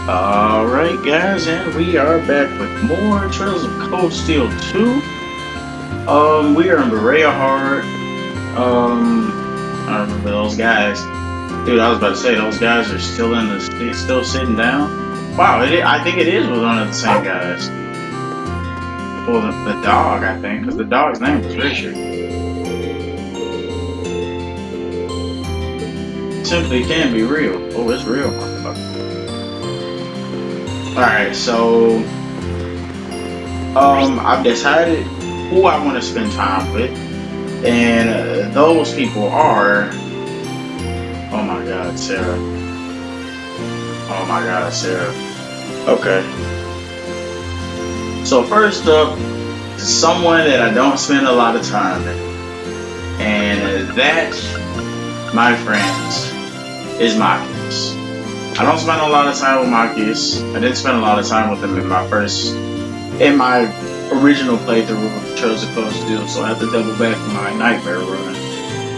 Alright guys, and we are back with more Trails of Cold Steel 2. We are in Albarea Hard. I remember those guys. Dude, I was about to say, those guys are still still sitting down. Wow, I think it is with one of the same guys. Well, the dog, I think, because the dog's name was Richard. Simply can't be real. Oh, it's real, motherfucker. Alright, so I've decided who I want to spend time with, and those people are, oh my god, Sara. Oh my god, Sara. Okay. So first up, someone that I don't spend a lot of time with, and that, my friends, is Machias. I don't spend a lot of time with Machias. I didn't spend a lot of time with him in my original playthrough of Trails of Cold Steel, so I had to double back in my Nightmare run.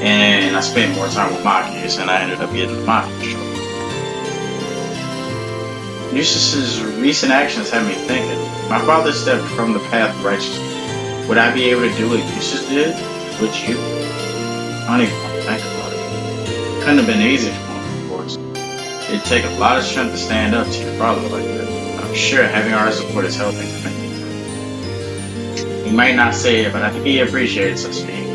And I spent more time with Machias, and I ended up getting the Machias show. Jusis' recent actions have me thinking. My father stepped from the path of righteousness. Would I be able to do what Jusis did? Would you? I don't even want to think about it. Couldn't have been easy for him, of course. It'd take a lot of strength to stand up to your father like that. I'm sure having our support is helping him. He might not say it, but I think he appreciates us being.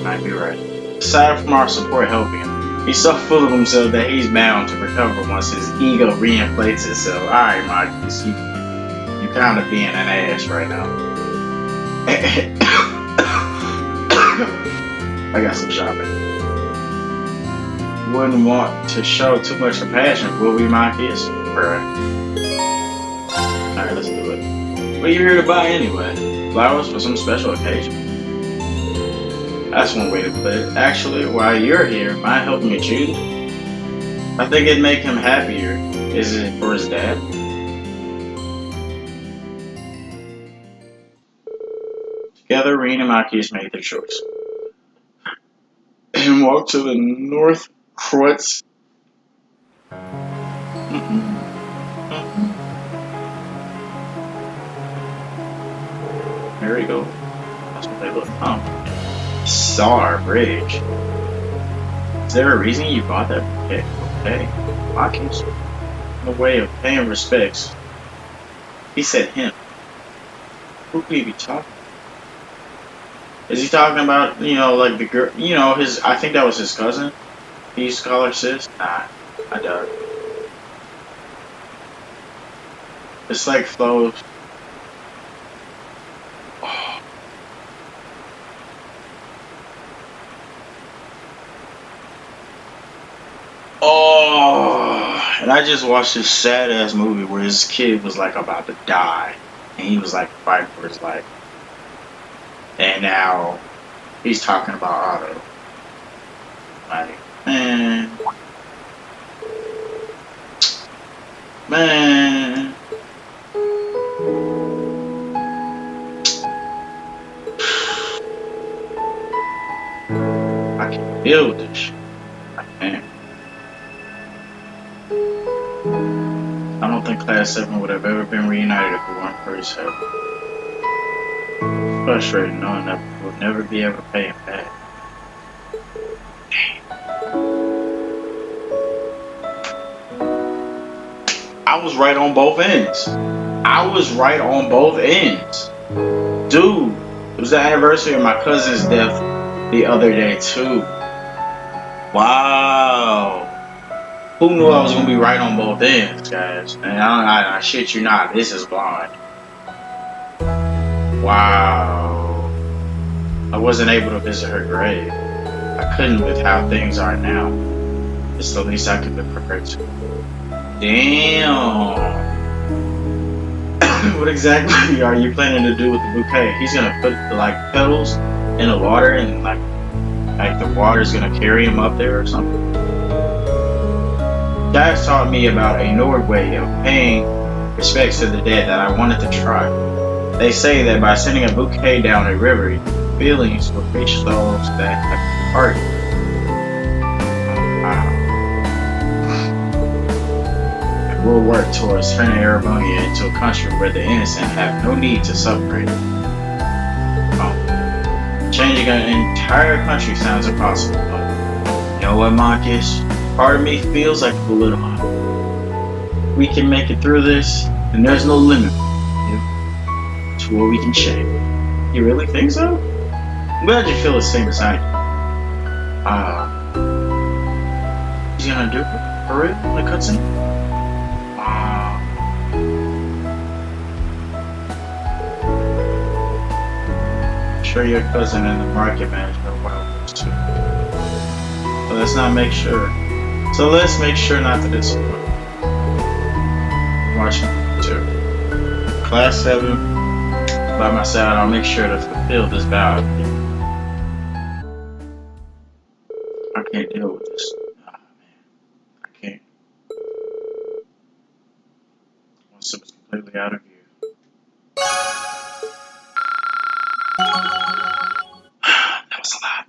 Might be right. Aside from our support helping him, he's so full of himself that he's bound to recover once his ego reinflates itself. Alright, Machias, you kind of being an ass right now. I got some shopping. Wouldn't want to show too much compassion, will we, Machias? Alright, let's do it. What are you here to buy anyway? Flowers for some special occasion? That's one way to put it. Actually, while you're here, mind helping you choose? I think it'd make him happier. Is it for his dad? Together, Rean and Machias made their choice. And walked to the north Quartz. There we go. That's what they look. Star Bridge. Is there a reason you bought that bouquet? Okay. Machias? In a way of paying respects. He said him. Who could he be talking? Is he talking about, like the girl, I think that was his cousin? He used to call her sis? Nah, I doubt it. It's like flows. Oh, and I just watched this sad ass movie where his kid was like about to die, and he was like fighting for his life. And now he's talking about Otto. Like, man. I can feel this shit. I can't. I don't think Class 7 would have ever been reunited if it weren't for his help. Frustrating knowing that we'll never be able to pay him back. Damn. I was right on both ends. Dude, it was the anniversary of my cousin's death the other day too. Wow. Who knew I was going to be right on both ends, guys? And I shit you not, this is blind. Wow. I wasn't able to visit her grave. I couldn't with how things are now. It's the least I could be prepared to. Damn. What exactly are you planning to do with the bouquet? He's gonna put like petals in the water and like the water's gonna carry him up there or something. Guys taught me about a Nord way of paying respects to the dead that I wanted to try. They say that by sending a bouquet down a river, feelings will reach those that have departed. Wow. We'll work towards turning Erebonia into a country where the innocent have no need to suffer. Changing an entire country sounds impossible. You know what, Machias? Part of me feels like a little hot. We can make it through this, and there's no limit to what we can change. You really think so? I'm glad you feel the same as I do. He's gonna do it for real in the cutscene? Sure your cousin and the market manager are wild too. But let's make sure not to disappoint. Watch me too. Class 7, by my side, I'll make sure to fulfill this vow. I can't deal with this. Nah, man. I can't. Once it was completely out of view. That was a lot.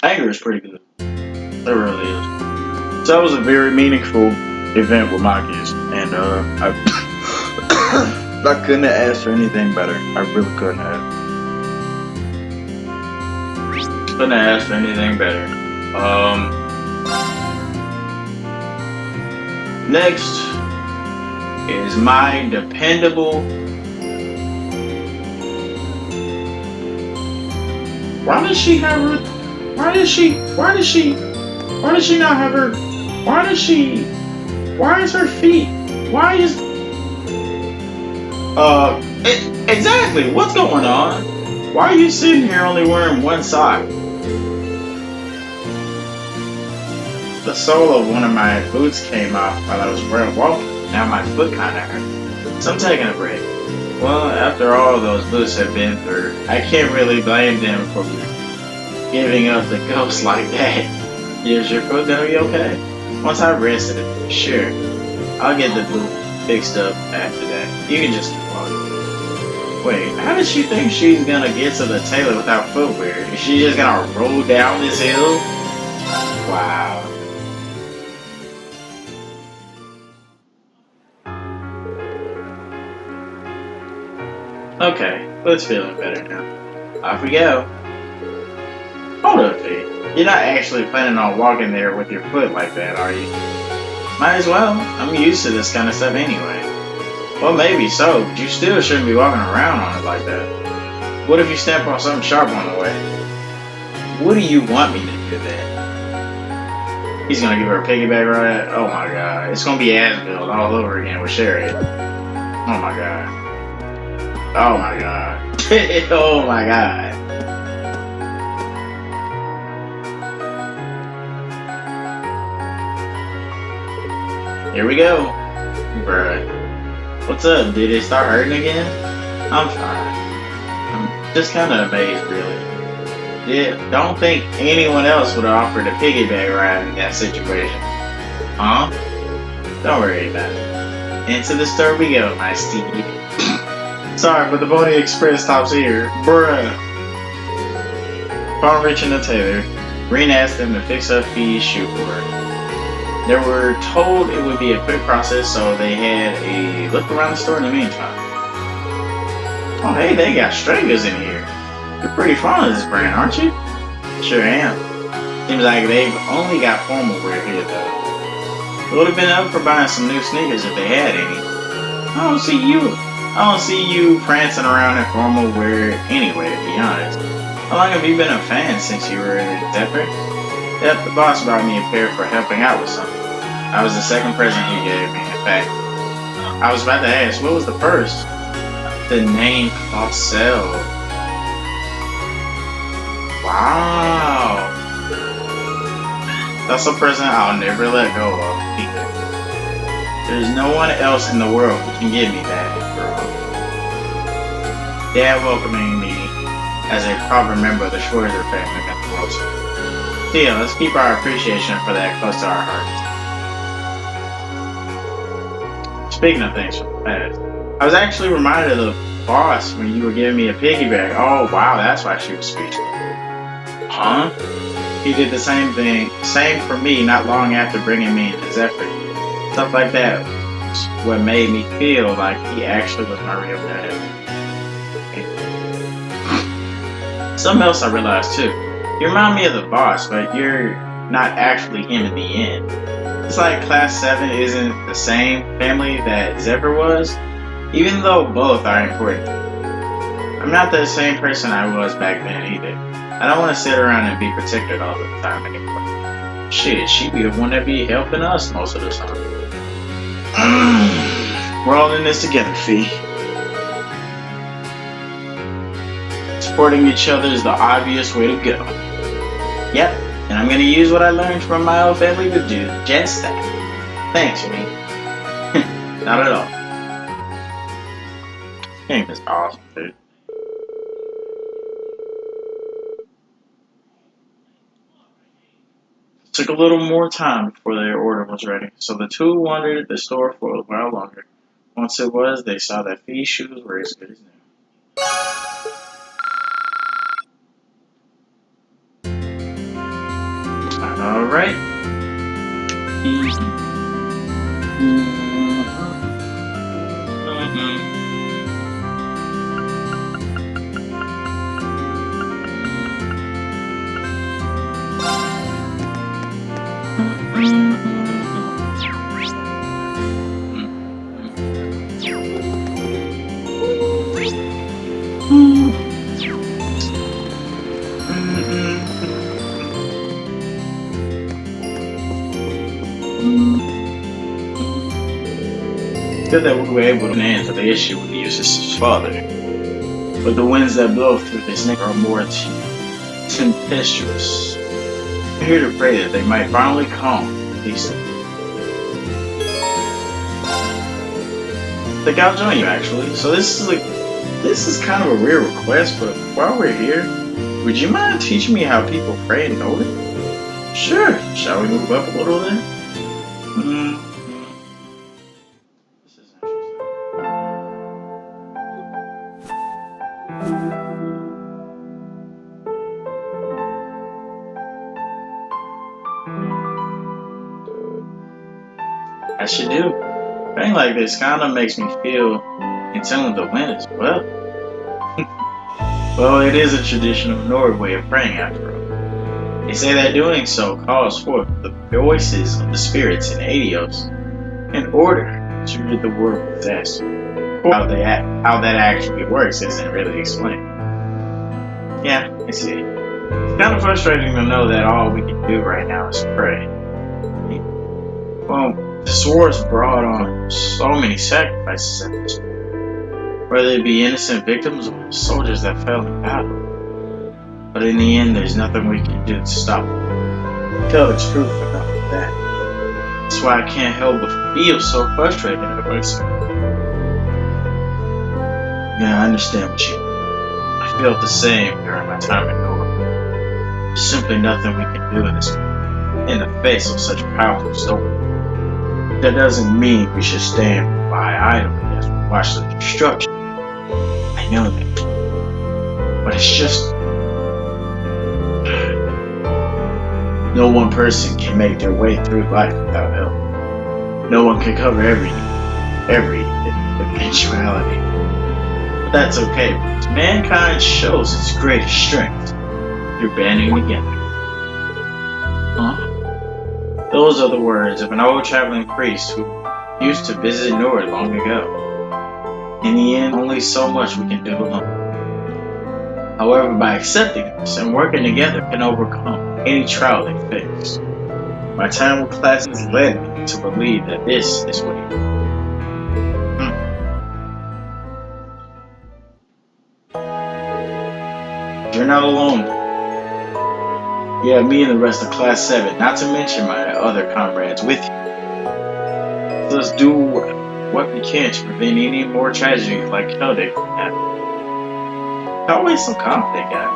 Anger is pretty good. It really is. So that was a very meaningful event with Machias, and I couldn't have asked for anything better. I really couldn't have. Couldn't have asked for anything better. Next is my dependable. Why does she not have her? Why is her feet? Exactly, what's going on? Why are you sitting here only wearing one sock? The sole of one of my boots came off while I was walking. Now my foot kinda hurt. So I'm taking a break. Well, after all those boots have been through, I can't really blame them for giving up the ghost like that. Is your foot gonna be okay? Once I've rested it, sure. I'll get the boot fixed up after that. You can just keep walking. Wait, how does she think she's gonna get to the tailor without footwear? Is she just gonna roll down this hill? Wow. Okay, let's feeling better now. Off we go. Hold up, V. You're not actually planning on walking there with your foot like that, are you? Might as well. I'm used to this kind of stuff anyway. Well, maybe so, but you still shouldn't be walking around on it like that. What if you step on something sharp on the way? What do you want me to do then? He's gonna give her a piggyback ride? Oh my god. It's gonna be as-built all over again with Sherry. Oh my god. Oh my god. Oh my god. Here we go. Bruh. What's up? Did it start hurting again? I'm fine. I'm just kind of amazed, really. Don't think anyone else would have offered a piggyback ride in that situation. Huh? Don't worry about it. Into the store we go, my Steve. Sorry, but the Pony Express stops here. Bruh. Upon reaching the tailor, Rean asked them to fix up Fee's shoe for her. They were told it would be a quick process, so they had a look around the store in the meantime. Oh hey, they got strangers in here. You're pretty fond of this brand, aren't you? Sure am. Seems like they've only got formal wear here though. It would have been up for buying some new sneakers if they had any. I don't see you prancing around in formal wear anyway, to be honest. How long have you been a fan since you were in Depper? Yep, the boss brought me a pair for helping out with something. That was the second present he gave me. In fact, I was about to ask, what was the first? The name Claussell. Wow. That's a present I'll never let go of either. There's no one else in the world who can give me that, girl. Dad welcoming me as a proper member of the Schwarzer family at the Worzel. Yeah, let's keep our appreciation for that close to our hearts. Speaking of things from the past, I was actually reminded of the boss when you were giving me a piggyback. Oh wow, that's why she was speechless. Huh? He did the same thing, same for me not long after bringing me into his effort. Stuff like that was what made me feel like he actually was my real dad. Something else I realized too. You remind me of the boss, but you're not actually him in the end. It's like Class 7 isn't the same family that Zephyr was, even though both are important. I'm not the same person I was back then either. I don't want to sit around and be protected all the time anymore. Shit, she be the one that be helping us most of the time. We're all in this together, Fee. Supporting each other is the obvious way to go. Yep, and I'm gonna use what I learned from my old family to do just that. Thanks, Rean. Not at all. This game is awesome, dude. It took a little more time before their order was ready, so the two wandered the store for a while longer. Once it was, they saw that Fee's shoes were as good as new. Alright. Good that we were able to answer the issue with Jusis' father, but the winds that blow through this neck are more tempestuous. I'm here to pray that they might finally calm Alisa. I think I'll join you actually. So this is kind of a weird request, but while we're here, would you mind teaching me how people pray in order? Sure. Shall we move up a little then? This is interesting. As you do. Praying like this kind of makes me feel in tune with the wind as well. Well, it is a tradition of Nord way of praying after all. They say that doing so calls forth the voices of the spirits in Eliot in order to rid the world of disaster. How that actually works isn't really explained. Yeah, I see. It's kind of frustrating to know that all we can do right now is pray. Well, the Schwarzer brought on so many sacrifices at this point, whether it be innocent victims or soldiers that fell in battle. But in the end, there's nothing we can do to stop them. Tell the truth about that. That's why I can't help but feel so frustrated about myself. Yeah, I understand what you mean. I felt the same during my time in Nord. There's simply nothing we can do in the face of such a powerful storm. That doesn't mean we should stand by idly as we watch the destruction. I know that. But it's just... no one person can make their way through life without help. No one can cover every eventuality. But that's okay, because mankind shows its greatest strength through banding together. Huh? Those are the words of an old traveling priest who used to visit Nord long ago. In the end, only so much we can do alone. However, by accepting this and working together can overcome any trial they face. My time with classes led me to believe that this is what he did. You're not alone. You have me and the rest of Class 7, not to mention my other comrades with you. So let's do what we can to prevent any more tragedies like Keldick from happening. You're always so confident, guy.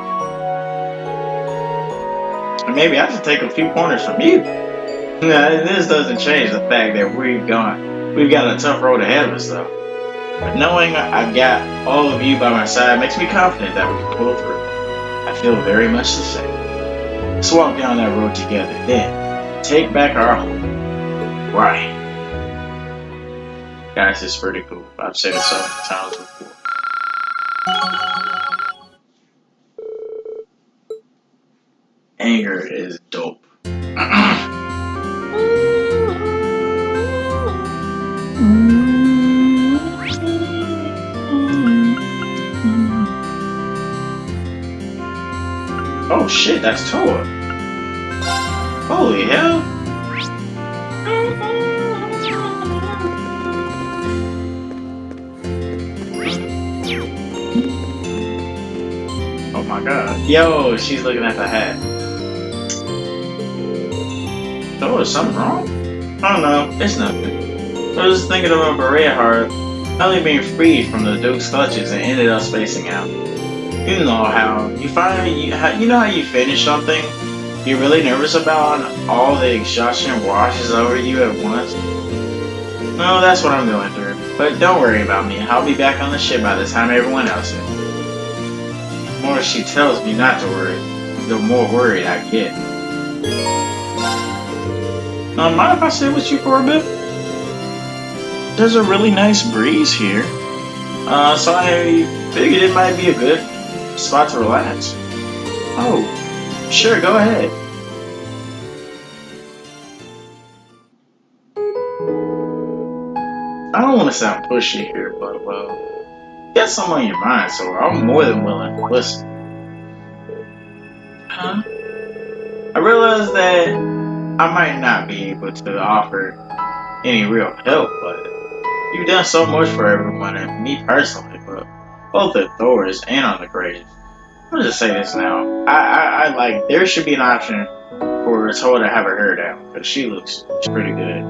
And maybe I should take a few pointers from you. Now, this doesn't change the fact that we've got a tough road ahead of us, though. But knowing I've got all of you by my side makes me confident that we can pull through. I feel very much the same. Let's walk down that road together. Then, take back our home. Right. Guys, it's pretty cool. I've said it so many times before. Anger is dope. Oh shit, that's Thor. Holy hell. Oh my god. Yo, she's looking at the hat. Oh, is something wrong? I don't know, it's nothing. I was just thinking about Albarea hard, only being freed from the Duke's clutches and ended up spacing out. You know how you know how you finish something you're really nervous about and all the exhaustion washes over you at once? No, that's what I'm going through. But don't worry about me. I'll be back on the ship by the time everyone else is. The more she tells me not to worry, the more worried I get. Mind if I sit with you for a bit? There's a really nice breeze here. So I figured it might be a good spot to relax. Oh, sure, go ahead. I don't want to sound pushy here, but well, you got something on your mind, so I'm more than willing to listen. Huh? I realize that I might not be able to offer any real help, but you've done so much for everyone and me personally, but both at Thors and on the Graves. I'll just say this now. I like, there should be an option for Thor to have her hair down, because she looks pretty good.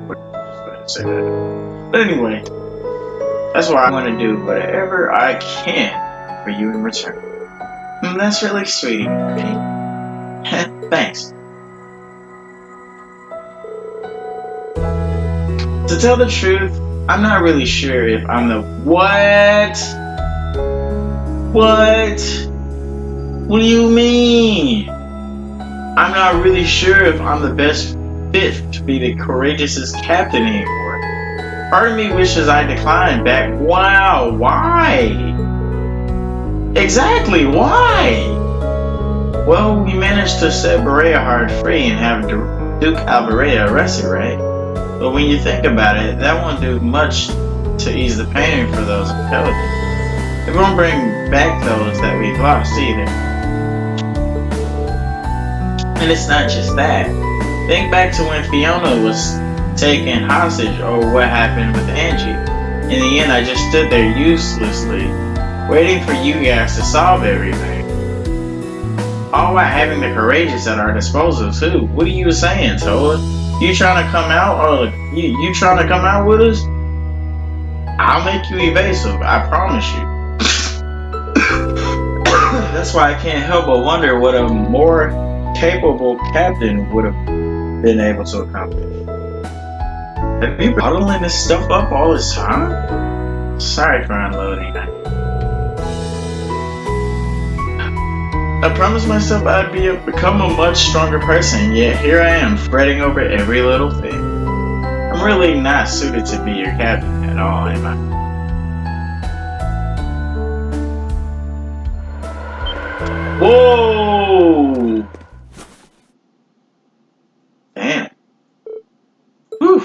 Just going to say that. But anyway, that's why I want to do whatever I can for you in return. That's really sweet of you, Pete. Thanks. To tell the truth, I'm not really sure if I'm the What? What do you mean? I'm not really sure if I'm the best fit to be the Courageous's captain anymore. Part of me wishes I declined back. Wow, why? Exactly, why? Well, we managed to set Albarea hard free and have Duke Albarea arrested, right? But when you think about it, that won't do much to ease the pain for those intelligent. It won't bring back those that we've lost either. And it's not just that. Think back to when Fiona was taken hostage or what happened with Angie. In the end, I just stood there uselessly, waiting for you guys to solve everything. All while having the Courageous at our disposal too. What are you saying, Toad? You trying to come out, or you trying to come out with us? I'll make you evasive, I promise you. That's why I can't help but wonder what a more capable captain would have been able to accomplish. Have you been bottling this stuff up all this time? Sorry for unloading. I promised myself I'd become a much stronger person, yet here I am, fretting over every little thing. I'm really not suited to be your captain at all, am I? Whoa! Damn. Whew.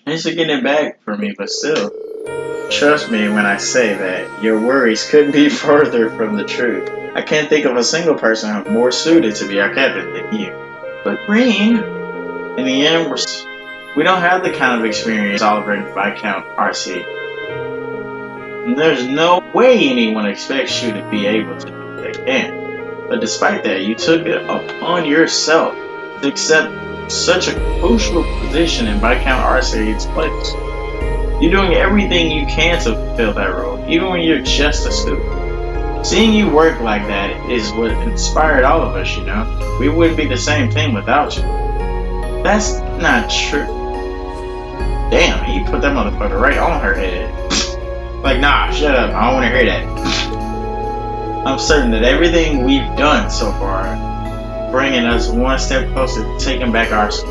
Thanks for getting it back for me, but still. Trust me when I say that your worries couldn't be further from the truth. I can't think of a single person more suited to be our captain than you. But Rean, in the end, we don't have the kind of experience celebrated by Count Arseid. And there's no way anyone expects you to be able to do what they can. But despite that, you took it upon yourself to accept such a crucial position in Viscount Arseid's place. You're doing everything you can to fulfill that role, even when you're just a student. Seeing you work like that is what inspired all of us, you know. We wouldn't be the same thing without you. That's not true. Damn, he put that motherfucker right on her head. Like, nah, shut up, I don't want to hear that. I'm certain that everything we've done so far, bringing us one step closer to taking back Arseid.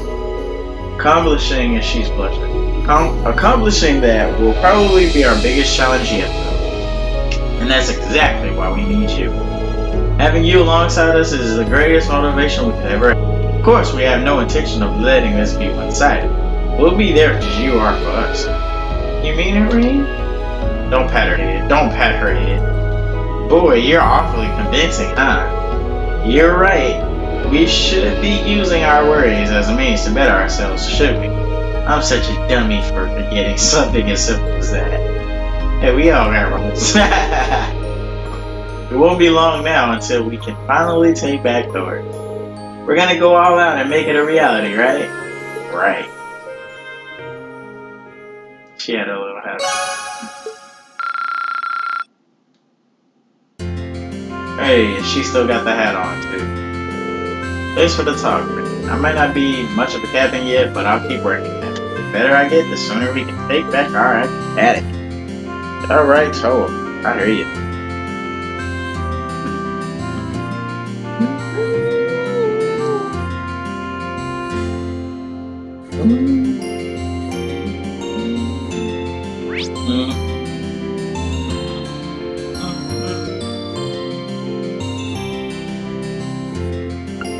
Accomplishing, and she's blushing, accomplishing that will probably be our biggest challenge yet, though. And that's exactly why we need you. Having you alongside us is the greatest motivation we could ever have. Of course, we have no intention of letting this be one-sided. We'll be there as you are for us. You mean it, Rean? Don't pat her head. Don't pat her head. Boy, you're awfully convincing, huh? You're right. We should be using our worries as a means to better ourselves, should we? I'm such a dummy for forgetting something as simple as that. Hey, we all got rules. It won't be long now until we can finally take back Thors. We're gonna go all out and make it a reality, right? Right. She had a little hat on. Hey, she still got the hat on, too. Thanks for the talk. I might not be much of a captain yet, but I'll keep working at it. The better I get, the sooner we can take back our attic. Alright, so I hear you.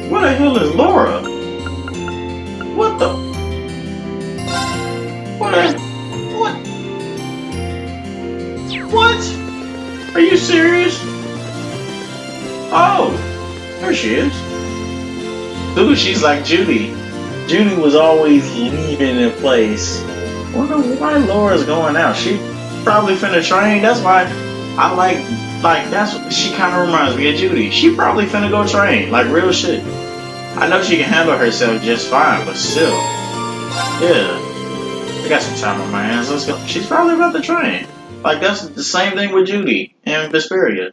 What the hell is Laura? What the? What? Are you serious? Oh, there she is. Ooh, she's like Judy. Judy was always leaving in place. Wonder why Laura's going out. She probably finna train. That's why I like that's what she kind of reminds me of Judy. She probably finna go train, like real shit. I know she can handle herself just fine, but still. Yeah. I got some time on my hands. Let's go. She's probably about to train. Like, that's the same thing with Judy and Vesperia.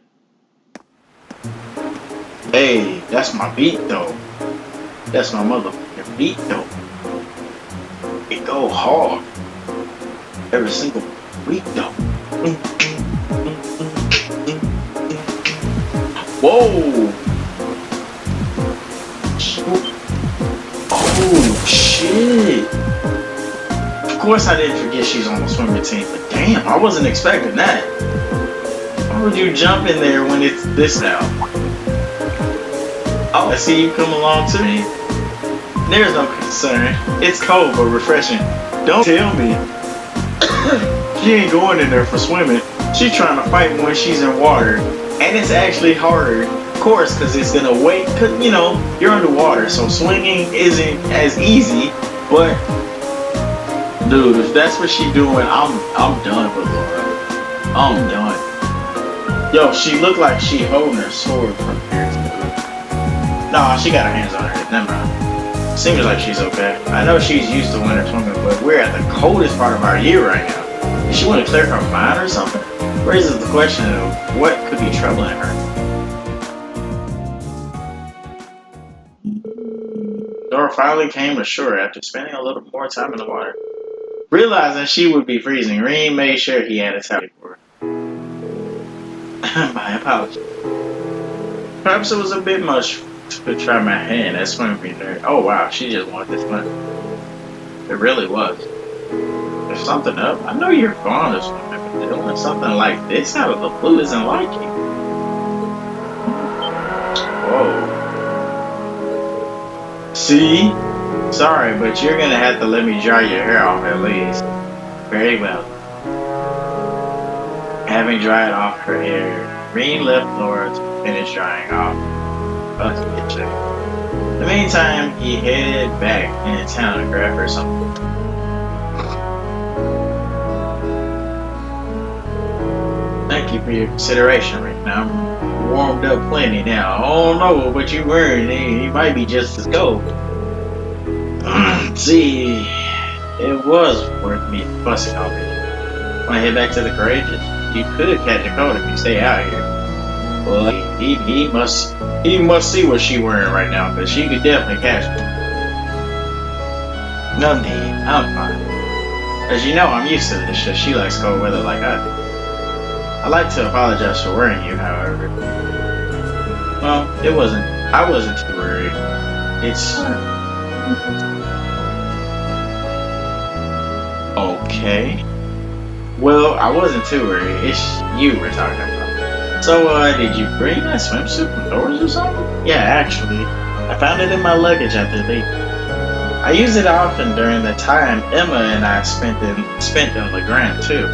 Hey, that's my beat, though. That's my motherfucking beat, though. It go hard. Every single week, though. Whoa! Oh, shit. Of course I didn't forget she's on the swimming team, but damn, I wasn't expecting that. Why would you jump in there when it's this now? Oh, I see you come along to me. There's no concern. It's cold but refreshing. Don't tell me. She ain't going in there for swimming. She's trying to fight when she's in water. And it's actually harder, of course, because it's going to wait. Because, you know, you're underwater, so swinging isn't as easy. But, dude, if that's what she's doing, I'm done with Laura. I'm done. Yo, she looked like she holding her sword from here. Nah, she got her hands on her. Never mind. Seems like she's okay. I know she's used to winter swimming, but we're at the coldest part of our year right now. Does she want to clear her mind or something? Raises the question of what could be troubling her. Dora finally came ashore after spending a little more time in the water. Realizing she would be freezing, Rean made sure he had a towel for her. My apologies. Perhaps it was a bit much to try my hand at swimming there. Oh wow, she just wanted to swim. It really was. There's something up. I know you're fond of swimming, but doing something like this out of the blue isn't like you. Whoa. See? Sorry, but you're gonna have to let me dry your hair off at least. Very well. Having dried off her hair, Rean left Laura to finish drying off. In the meantime, he headed back into town to grab her something. Thank you for your consideration, Rick. Now I'm warmed up plenty now. I don't know what you're wearing. He might be just as cold. See, it was worth me fussing over you. Want to head back to the Courageous? You could catch a cold if you stay out here. Well, he must see what she's wearing right now, because she could definitely catch it. No need, I'm fine. As you know, I'm used to this shit. She likes cold weather like I do. I'd like to apologize for worrying you, however. Well, I wasn't too worried. It's... Okay. Well, I wasn't too worried. It's you we're talking about. So, did you bring that swimsuit from Thors or something? Yeah, actually. I found it in my luggage after leaving. I use it often during the time Emma and I spent in Le Grand, too.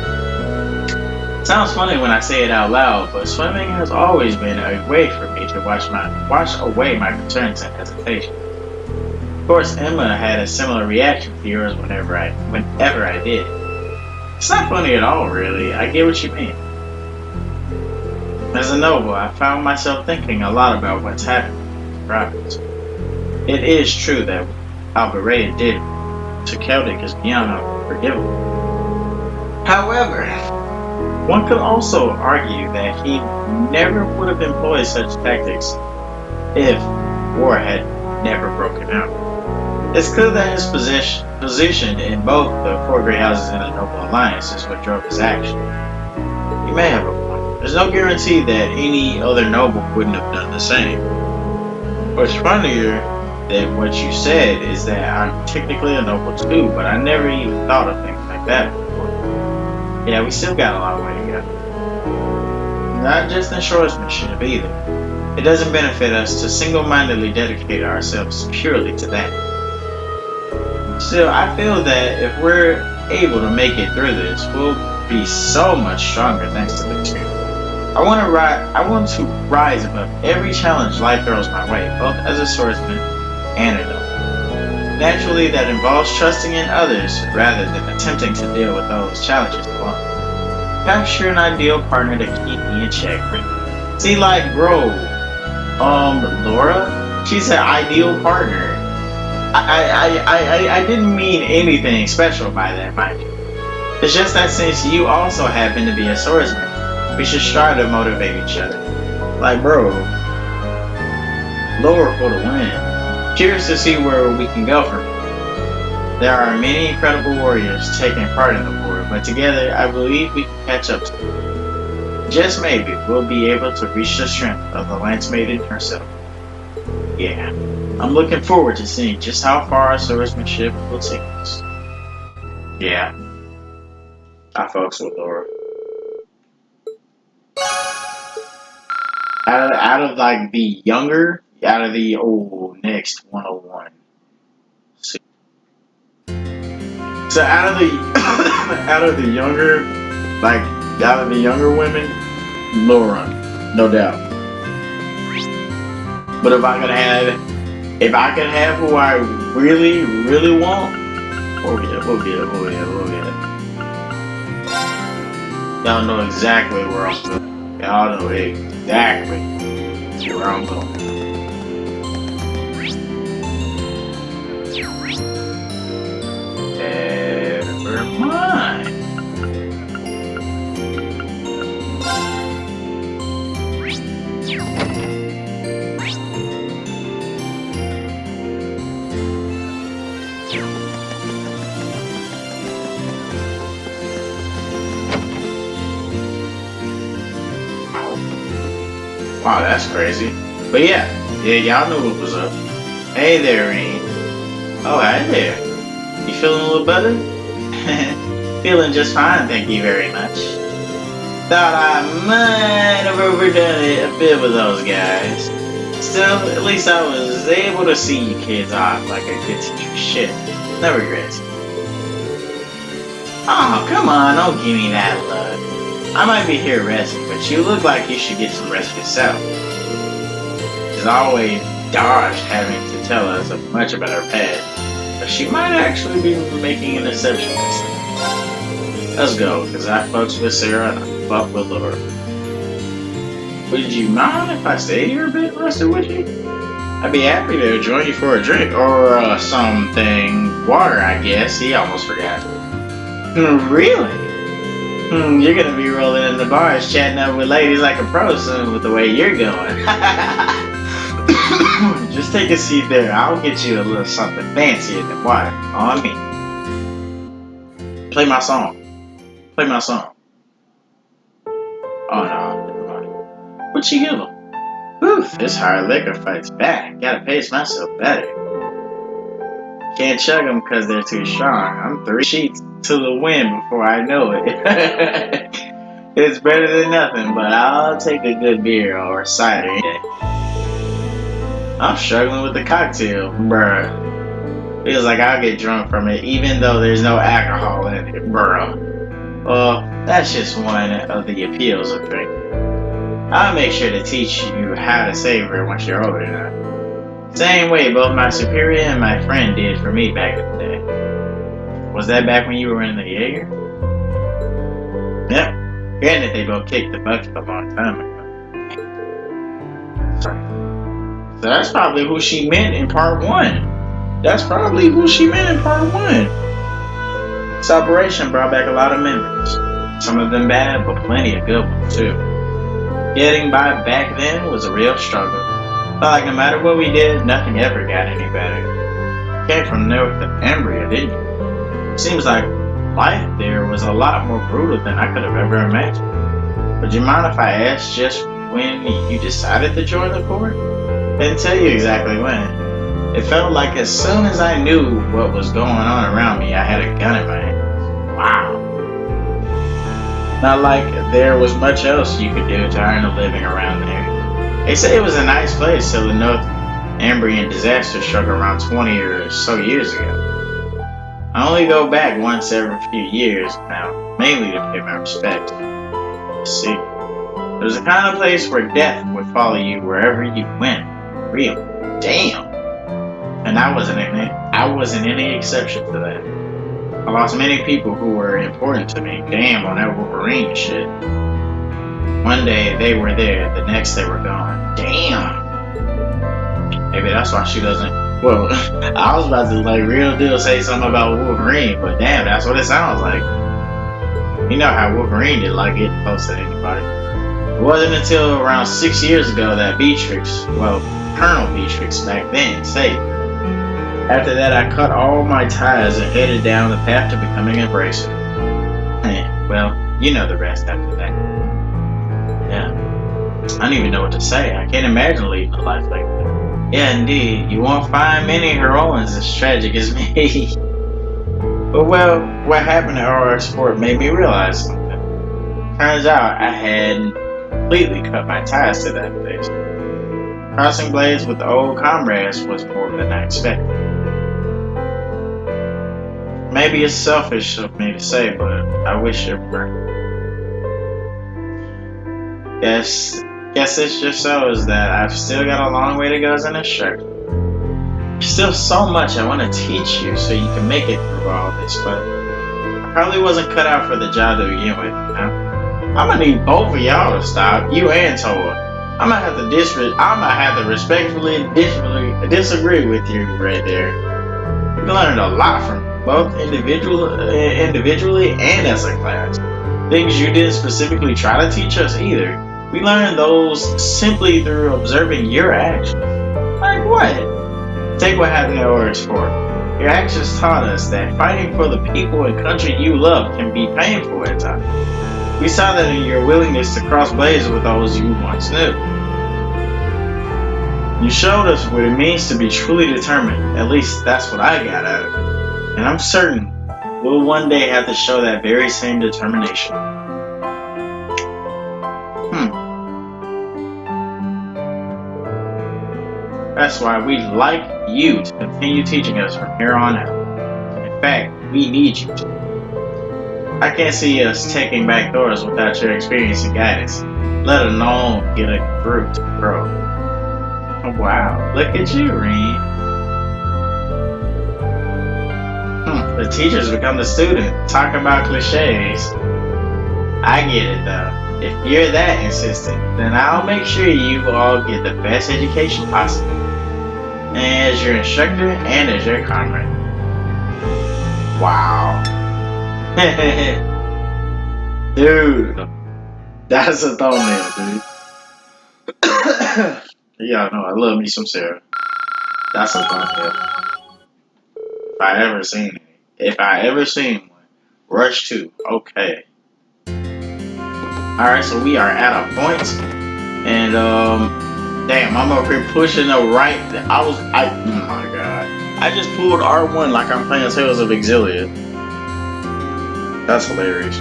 Sounds funny when I say it out loud, but swimming has always been a way for me to wash away my concerns and hesitation. Of course, Emma had a similar reaction to yours whenever I did. It's not funny at all, really. I get what you mean. As a noble, I found myself thinking a lot about what's happening in the province. It is true that Albarea did to Celtic is beyond unforgivable. However, one could also argue that he never would have employed such tactics if war had never broken out. It's clear that his position in both the four great houses and the noble alliance is what drove his action. You may have a point. There's no guarantee that any other noble wouldn't have done the same. What's funnier than what you said is that I'm technically a noble too, but I never even thought of things like that before. Yeah, we still got a long way to go. Not just in swordsmanship either. It doesn't benefit us to single-mindedly dedicate ourselves purely to that. Still, I feel that if we're able to make it through this, we'll be so much stronger thanks to the two. I want to rise above every challenge life throws my way, both as a swordsman and a noble. Naturally, that involves trusting in others rather than attempting to deal with those challenges alone. Capture an ideal partner to keep me in check. See, like, bro, Laura, she's an ideal partner. I didn't mean anything special by that, mind you. It's just that since you also happen to be a swordsman, we should strive to motivate each other. Like, bro, Laura for the win. Curious to see where we can go from here. There are many incredible warriors taking part in the war, but together I believe we can catch up to them. Just maybe we'll be able to reach the strength of the Lance Maiden herself. Yeah, I'm looking forward to seeing just how far our swordsmanship will take us. Yeah, I fucks with Laura. Out of like the younger, out of the next 101. So out of the out of the younger, like out of the younger women, Laura, no doubt. But if I could have who I really, really want, we'll get it. Y'all know exactly where I'm going. Y'all know exactly where I'm going. Never mind. Wow, that's crazy. But yeah, y'all knew what was up. Hey there, Rean. Oh, hi there. You feeling a little better? Feeling just fine, thank you very much. Thought I might have overdone it a bit with those guys. Still, at least I was able to see you kids off like a good teacher. Shit, no regrets. Oh, come on, don't give me that look. I might be here resting, but you look like you should get some rest yourself. She's always dodged having to tell us much about her past, but she might actually be making an exception this time. Let's go, because I fucks with Sara and I fuck with Laura. Would you mind if I stayed here a bit rested with you? I'd be happy to join you for a drink, or something. Water, I guess. He almost forgot. Really? You're gonna be rolling in the bars, chatting up with ladies like a pro soon with the way you're going. Just take a seat there. I'll get you a little something fancier than water. On me. Play my song. Oh no, never mind. What'd you give him? Whew, this hard liquor fights back. Gotta pace myself better. Can't chug them because they're too strong. I'm 3 sheets to the wind before I know it. It's better than nothing, but I'll take a good beer or cider any day. I'm struggling with the cocktail, bruh. Feels like I'll get drunk from it even though there's no alcohol in it, bruh. Well, that's just one of the appeals of drinking. I'll make sure to teach you how to savor it once you're older enough. Same way both my superior and my friend did for me back in the day. Was that back when you were in the Jaeger? Yep. Granted, they both kicked the bucket a long time ago. Sorry. So that's probably who she meant in part 1. This operation brought back a lot of memories. Some of them bad, but plenty of good ones too. Getting by back then was a real struggle. Felt like no matter what we did, nothing ever got any better. Came from North Albarea, didn't you? Seems like life there was a lot more brutal than I could have ever imagined. Would you mind if I asked just when you decided to join the Corps? Didn't tell you exactly when. It felt like as soon as I knew what was going on around me, I had a gun in my hand. Wow. Not like there was much else you could do to earn a living around there. They say it was a nice place till the North Ambrian disaster struck around 20 or so years ago. I only go back once every few years now, mainly to pay my respects. See, it was the kind of place where death would follow you wherever you went. Really? Damn. And I wasn't any exception to that. I lost many people who were important to me. Damn, on that Wolverine shit. One day they were there, the next they were gone. Damn. Maybe that's why she doesn't. Well, I was about to real deal say something about Wolverine, but damn, that's what it sounds like. You know how Wolverine did like getting close to anybody. It wasn't until around 6 years ago that Colonel Beatrix back then saved me. After that, I cut all my ties and headed down the path to becoming a bracer. Well, you know the rest after that. Yeah. I don't even know what to say. I can't imagine leading a life like that. Yeah, indeed. You won't find many heroines as tragic as me. But well, what happened to our sport made me realize something. Turns out I hadn't completely cut my ties to that place. Crossing blades with the old comrades was more than I expected. Maybe it's selfish of me to say, but I wish it were. Guess this just shows that I've still got a long way to go as an instructor. There's still so much I want to teach you so you can make it through all this, but I probably wasn't cut out for the job to begin with. I'm gonna need both of y'all to stop, you and Thor. I'm gonna have to respectfully disagree with you right there. We learned a lot from both individually and as a class. Things you didn't specifically try to teach us either. We learned those simply through observing your actions. Like what? Take what happened at Orange-Fort. Your actions taught us that fighting for the people and country you love can be painful at times. We saw that in your willingness to cross blades with those you once knew. You showed us what it means to be truly determined. At least that's what I got out of it. And I'm certain we'll one day have to show that very same determination. That's why we'd like you to continue teaching us from here on out. In fact, we need you to. I can't see us taking back Thors without your experience and guidance, let alone get a group to grow. Oh, wow, look at you, Rean. The teachers become the student. Talk about cliches. I get it though. If you're that insistent, then I'll make sure you all get the best education possible. As your instructor and as your comrade. Wow. Dude. That's a thumbnail, dude. Y'all know I love me some Sara. That's a thumbnail. If I ever seen one. Rush 2. Okay. Alright, so we are at a point. And, damn, I'm up here pushing the right. Oh my god. I just pulled R1 like I'm playing Tales of Exilia. That's hilarious.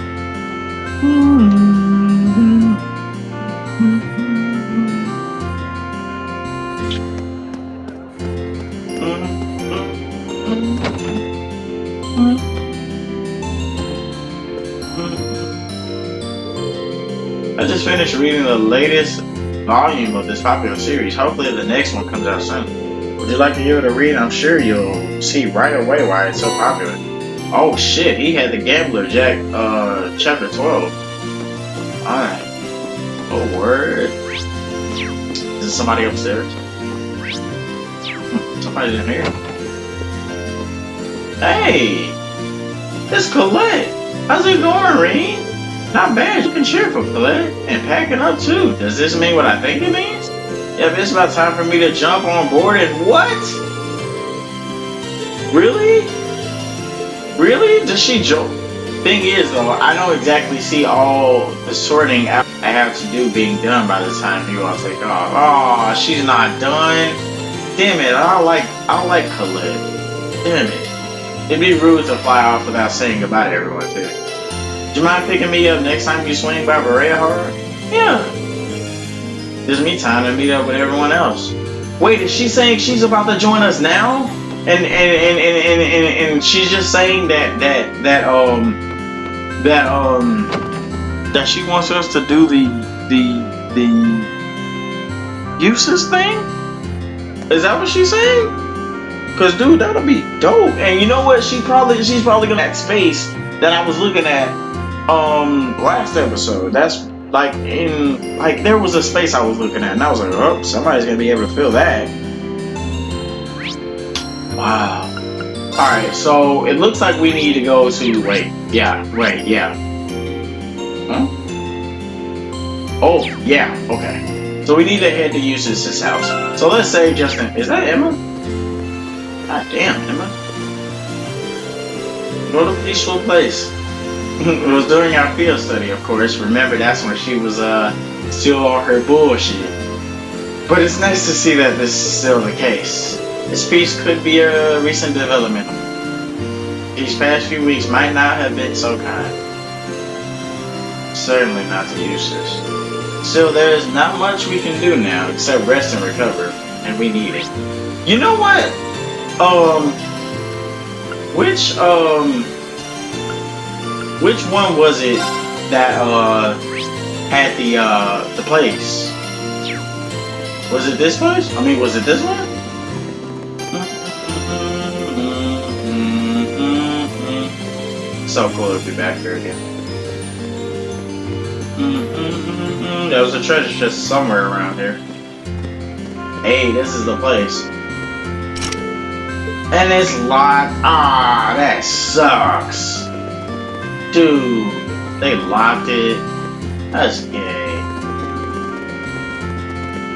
I just finished reading the latest volume of this popular series. Hopefully the next one comes out soon. Would you like to give it a read? I'm sure you'll see right away why it's so popular. Oh shit, he had the Gambler Jack, chapter 12. Alright. Oh word. Is there somebody upstairs? Somebody's in here. Hey! It's Colette! How's it going, Rean? Not bad, you can cheer for Colette. And packing up too. Does this mean what I think it means? Yep, it's about time for me to jump on board and what? Really? Really? Does she joke? Thing is though, I don't exactly see all the sorting out I have to do being done by the time you all take off. Oh, she's not done. Damn it, I like Colette. Damn it. It'd be rude to fly off without saying goodbye to everyone too. Do you mind picking me up next time you swing by Albarea Harbor? Yeah. Gives me time to meet up with everyone else. Wait, is she saying she's about to join us now? And she's just saying that she wants us to do the Jusis thing? Is that what she's saying? Cause dude, that'll be dope. And you know what? She's probably gonna that space that I was looking at last episode. That's like there was a space I was looking at and I was like, oh, somebody's gonna be able to fill that. Wow. Alright, so it looks like we need to go to yeah. Huh? Oh, yeah, okay. So we need to head to Jusis' house. So let's say Justin, is that Emma? God damn, Emma. What a peaceful place. It was during our field study, of course. Remember, that's when she was still all her bullshit. But it's nice to see that this is still the case. This piece could be a recent development. These past few weeks might not have been so kind. Certainly not to Jusis. Still, there is not much we can do now except rest and recover, and we need it. You know what? Which one was it that had the place? Was it this place? I mean, was it this one? So cool to be back here again. There was a treasure chest somewhere around here. Hey, this is the place. And it's locked. Ah, that sucks. Dude, they locked it. That's gay.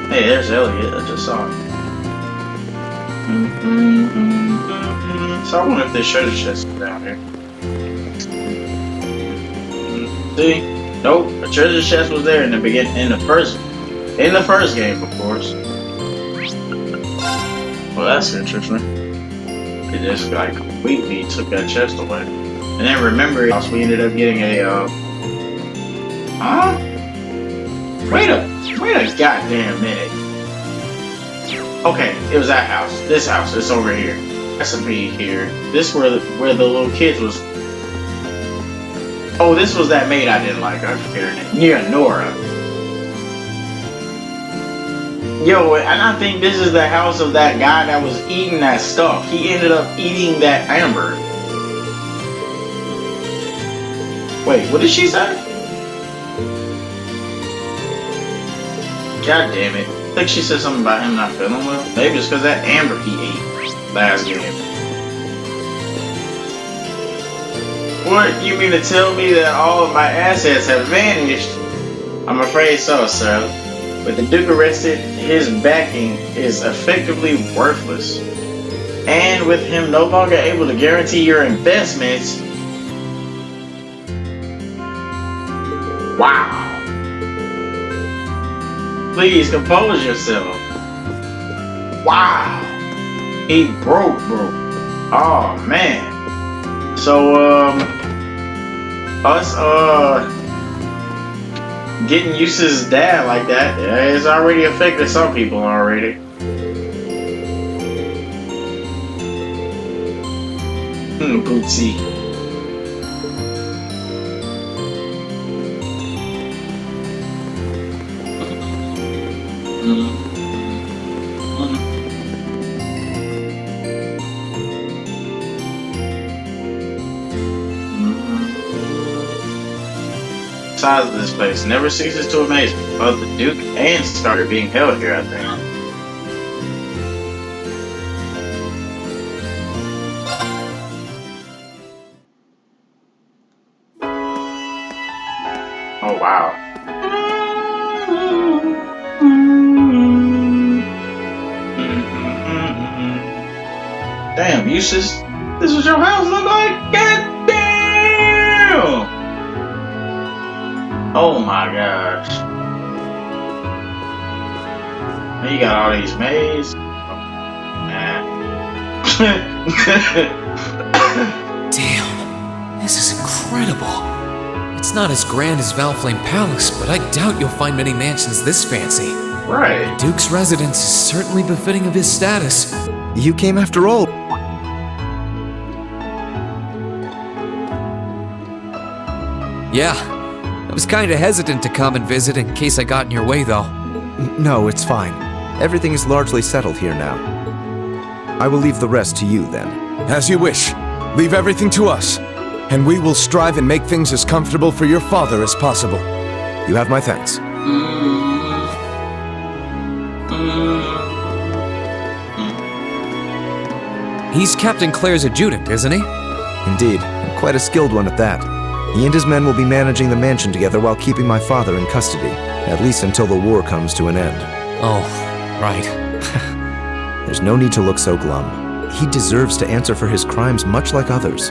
Hey, there's Eliot. I just saw him. So I wonder if this treasure chest is down here. See? Nope. The treasure chest was there in the beginning, in the first game, of course. Well, that's interesting. It just like completely took that chest away. And then remember, we ended up getting a Wait a goddamn minute. Okay, it was that house. This house. It's over here. Recipe here. This where the little kids was. Oh, this was that maid I didn't like. I forget her name. Yeah, Nora. Yo, and I think this is the house of that guy that was eating that stuff. He ended up eating that amber. Wait, what did she say? God damn it. I think she said something about him not feeling well. Maybe it's because that amber he ate last game. What, you mean to tell me that all of my assets have vanished? I'm afraid so, sir. With the Duke arrested, his backing is effectively worthless. And with him no longer able to guarantee your investments... Wow. Please compose yourself. Wow. He broke. Oh man. So us getting used to his dad like that, it's already affected some people already. Bootsy. The size of this place never ceases to amaze me. Both the Duke and Scarlet are being held here, I think. Oh wow. Damn, Jusis, this is your house look like? God damn! Oh my gosh. And you got all these maids. Damn, this is incredible. It's not as grand as Valflame Palace, but I doubt you'll find many mansions this fancy. Right. The Duke's residence is certainly befitting of his status. You came after all. Yeah, I was kinda hesitant to come and visit in case I got in your way, though. No, it's fine. Everything is largely settled here now. I will leave the rest to you, then. As you wish. Leave everything to us, and we will strive and make things as comfortable for your father as possible. You have my thanks. He's Captain Claire's adjutant, isn't he? Indeed, and quite a skilled one at that. He and his men will be managing the mansion together while keeping my father in custody, at least until the war comes to an end. Oh, right. There's no need to look so glum. He deserves to answer for his crimes much like others.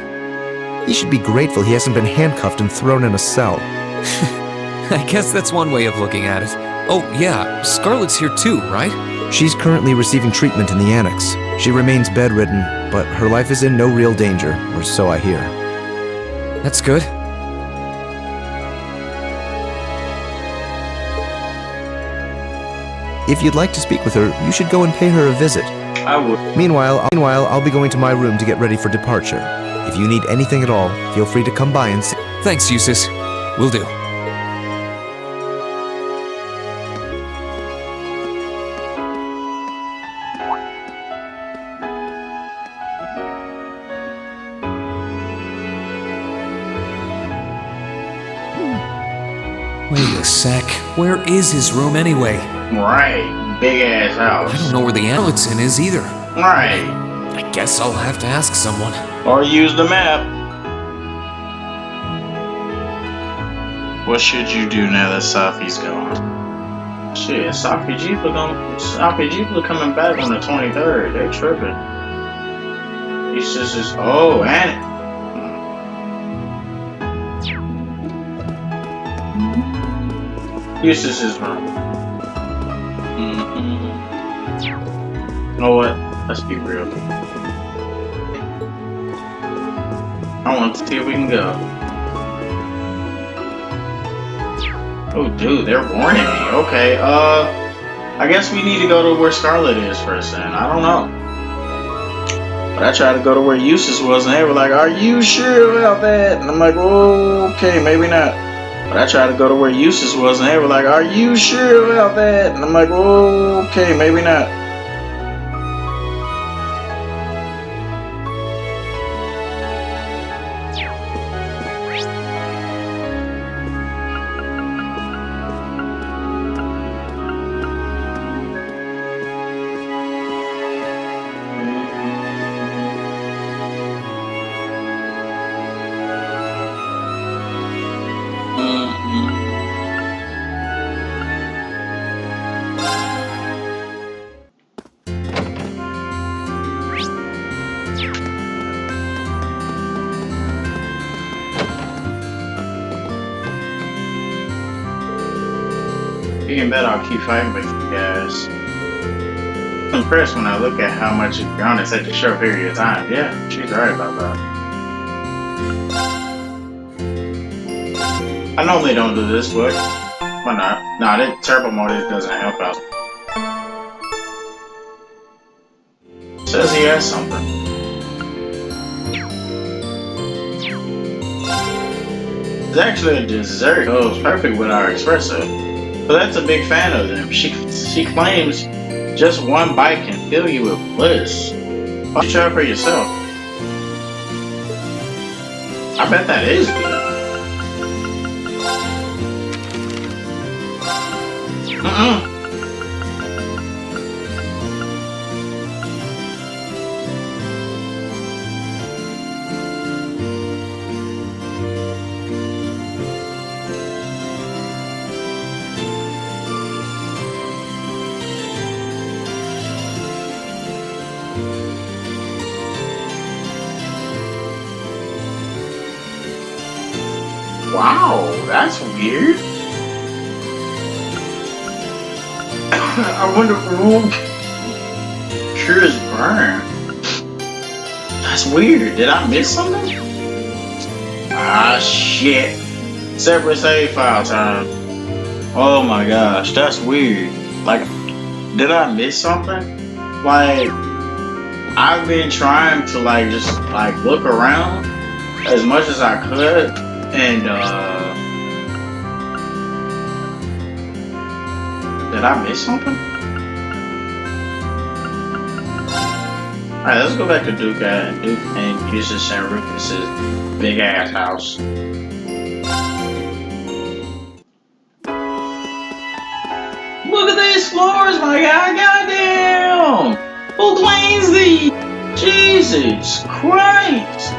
He should be grateful he hasn't been handcuffed and thrown in a cell. I guess that's one way of looking at it. Oh, yeah, Scarlet's here too, right? She's currently receiving treatment in the annex. She remains bedridden, but her life is in no real danger, or so I hear. That's good. If you'd like to speak with her, you should go and pay her a visit. I would. Meanwhile, I'll be going to my room to get ready for departure. If you need anything at all, feel free to come by and see. Thanks, Jusis. Will do. Wait a sec. Where is his room anyway? Right. Big ass house. I don't know where the Eliot's in is either. Right. I guess I'll have to ask someone. Or use the map. What should you do now that Safi's gone? Shit, Safi Jeepla coming back on the 23rd. They're tripping. He's just oh, and Jusis' room. You know what? Let's be real. I want to see if we can go. Oh, dude, they're warning me. Okay, I guess we need to go to where Scarlet is first then. I don't know. But I tried to go to where Jusis was, and they were like, "Are you sure about that?" And I'm like, "Oh, okay, maybe not." But I tried to go to where Jusis was, and they were like, "Are you sure about that?" And I'm like, "Oh, okay, maybe not." You can bet I'll keep fighting with you guys. I'm impressed when I look at how much you've grown in such a short period of time. Yeah, she's right about that. I normally don't do this, but why not? Nah, this turbo mode doesn't help out. Says he has something. It's actually a dessert. Oh, it's perfect with our espresso. But that's a big fan of them. She claims just one bite can fill you with bliss. Why don't you try it for yourself? I bet that is good. Wow, that's weird. I wonder who sure is burned. That's weird. Did I miss something? Ah, shit. Separate save file time. Oh my gosh, that's weird. Like, did I miss something? Like, I've been trying to like just like look around as much as I could, and did I miss something? Alright, let's go back to Duke and Jusis and Rufus's big ass house. Look at these floors, my guy! Goddamn! Who cleans these? Jesus Christ!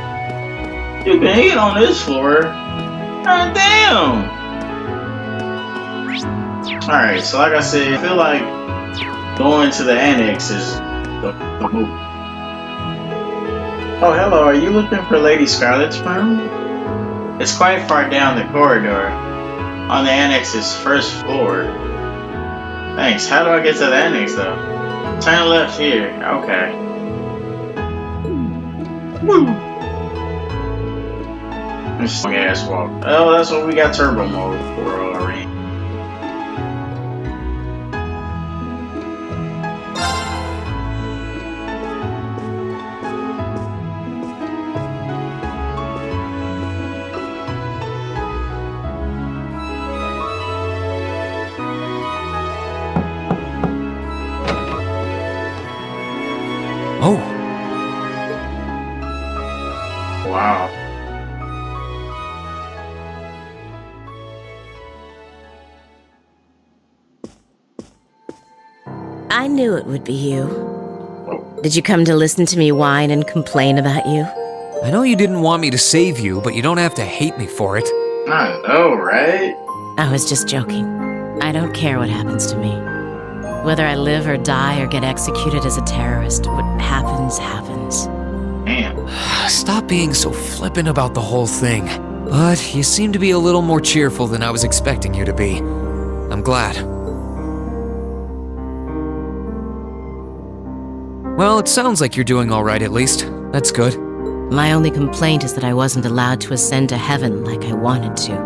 You can eat on this floor. God damn! Alright, so like I said, I feel like going to the annex is the move. Oh, hello, are you looking for Lady Scarlet's room? It's quite far down the corridor, on the annex's first floor. Thanks, how do I get to the annex though? Turn left here, okay. Woo! This long ass walk. Oh, that's what we got turbo mode for already. Oh. Wow. I knew it would be you. Did you come to listen to me whine and complain about you? I know you didn't want me to save you, but you don't have to hate me for it. I know, right? I was just joking. I don't care what happens to me. Whether I live or die or get executed as a terrorist, what happens, happens. Damn. Stop being so flippant about the whole thing. But you seem to be a little more cheerful than I was expecting you to be. I'm glad. Well, it sounds like you're doing all right at least. That's good. My only complaint is that I wasn't allowed to ascend to heaven like I wanted to.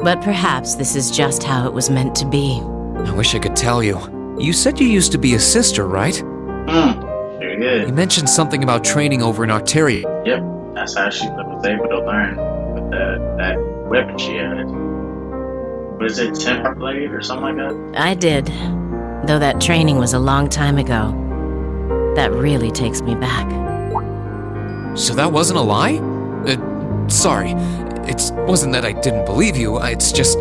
But perhaps this is just how it was meant to be. I wish I could tell you. You said you used to be a sister, right? Sure did. You mentioned something about training over in Arteria. Yep, that's how she was able to learn with that weapon she had. What is it, Temper Blade or something like that? I did, though that training was a long time ago. That really takes me back. So that wasn't a lie? Sorry. It wasn't that I didn't believe you, it's just...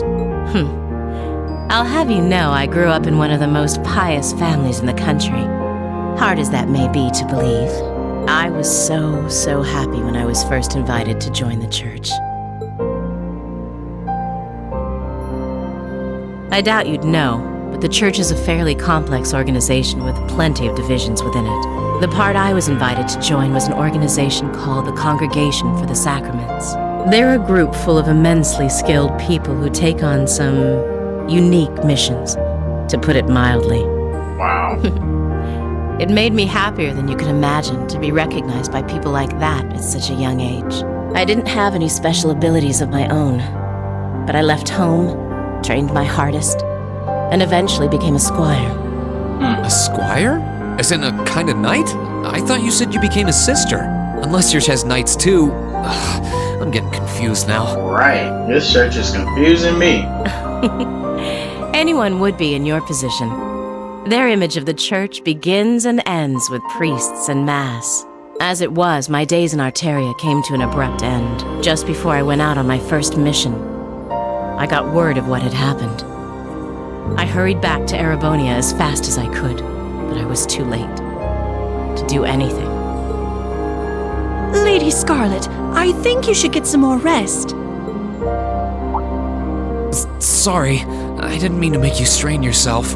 I'll have you know I grew up in one of the most pious families in the country. Hard as that may be to believe. I was so happy when I was first invited to join the church. I doubt you'd know, but the church is a fairly complex organization with plenty of divisions within it. The part I was invited to join was an organization called the Congregation for the Sacraments. They're a group full of immensely skilled people who take on some unique missions. to put it mildly. Wow. It made me happier than you could imagine to be recognized by people like that at such a young age. I didn't have any special abilities of my own, but I left home, trained my hardest, and eventually became a squire. A squire? As in a kind of knight? I thought you said you became a sister. Unless yours has knights too. Ugh, I'm getting confused now. Right. This church is confusing me. Anyone would be in your position. Their image of the church begins and ends with priests and mass. As it was, my days in Arteria came to an abrupt end, just before I went out on my first mission. I got word of what had happened. I hurried back to Erebonia as fast as I could, but I was too late to do anything. Lady Scarlet, I think you should get some more rest. Sorry, I didn't mean to make you strain yourself.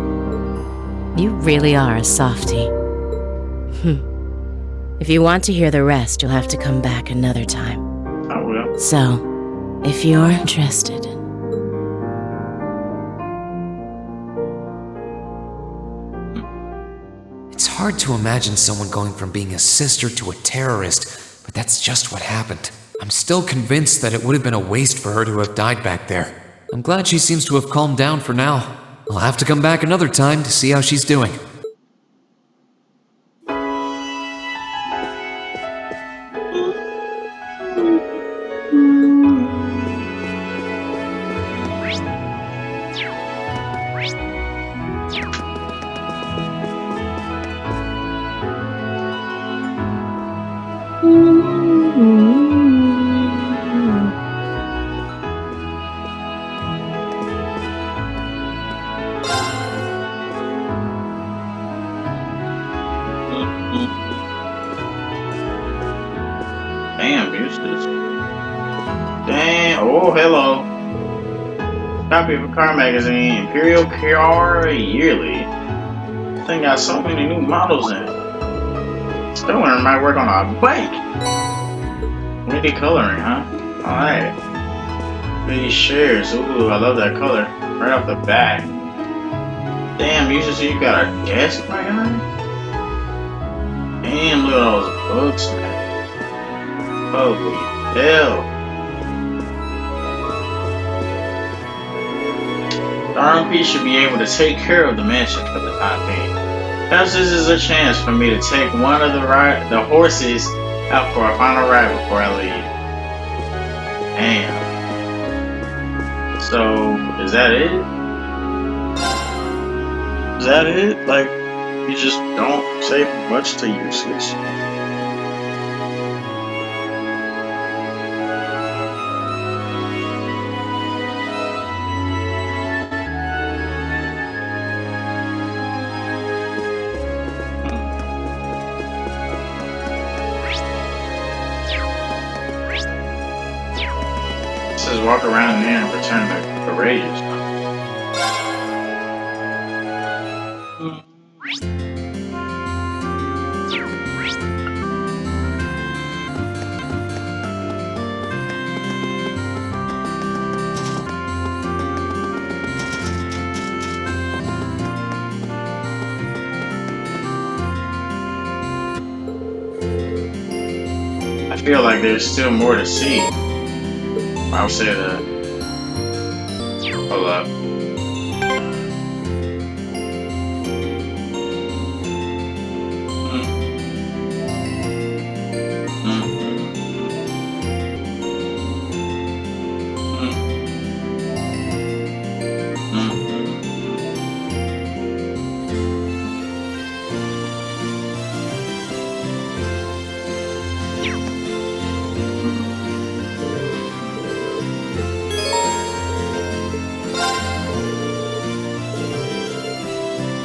You really are a softie. If you want to hear the rest, you'll have to come back another time. I will. So, if you're interested... It's hard to imagine someone going from being a sister to a terrorist, but that's just what happened. I'm still convinced that it would have been a waste for her to have died back there. I'm glad she seems to have calmed down for now. I'll have to come back another time to see how she's doing. Damn, Jusis. Damn. Oh, hello. Copy of a car magazine. Imperial Car Yearly. This thing got so many new models in it. Still learning my work on a bike. Windy coloring, huh? Alright. These shares. Ooh, I love that color. Right off the bat. Damn, Jusis, you got a desk, my guy? Damn, look at all those books, man. Holy hell. The RMP should be able to take care of the mansion for the time being. Perhaps this is a chance for me to take one of the horses out for a final ride before I leave. Damn. So, is that it? Is that it? Like, you just don't say much to Jusis. Walk around in there and pretend like courageous. I feel like there's still more to see. I would say that. Hold up.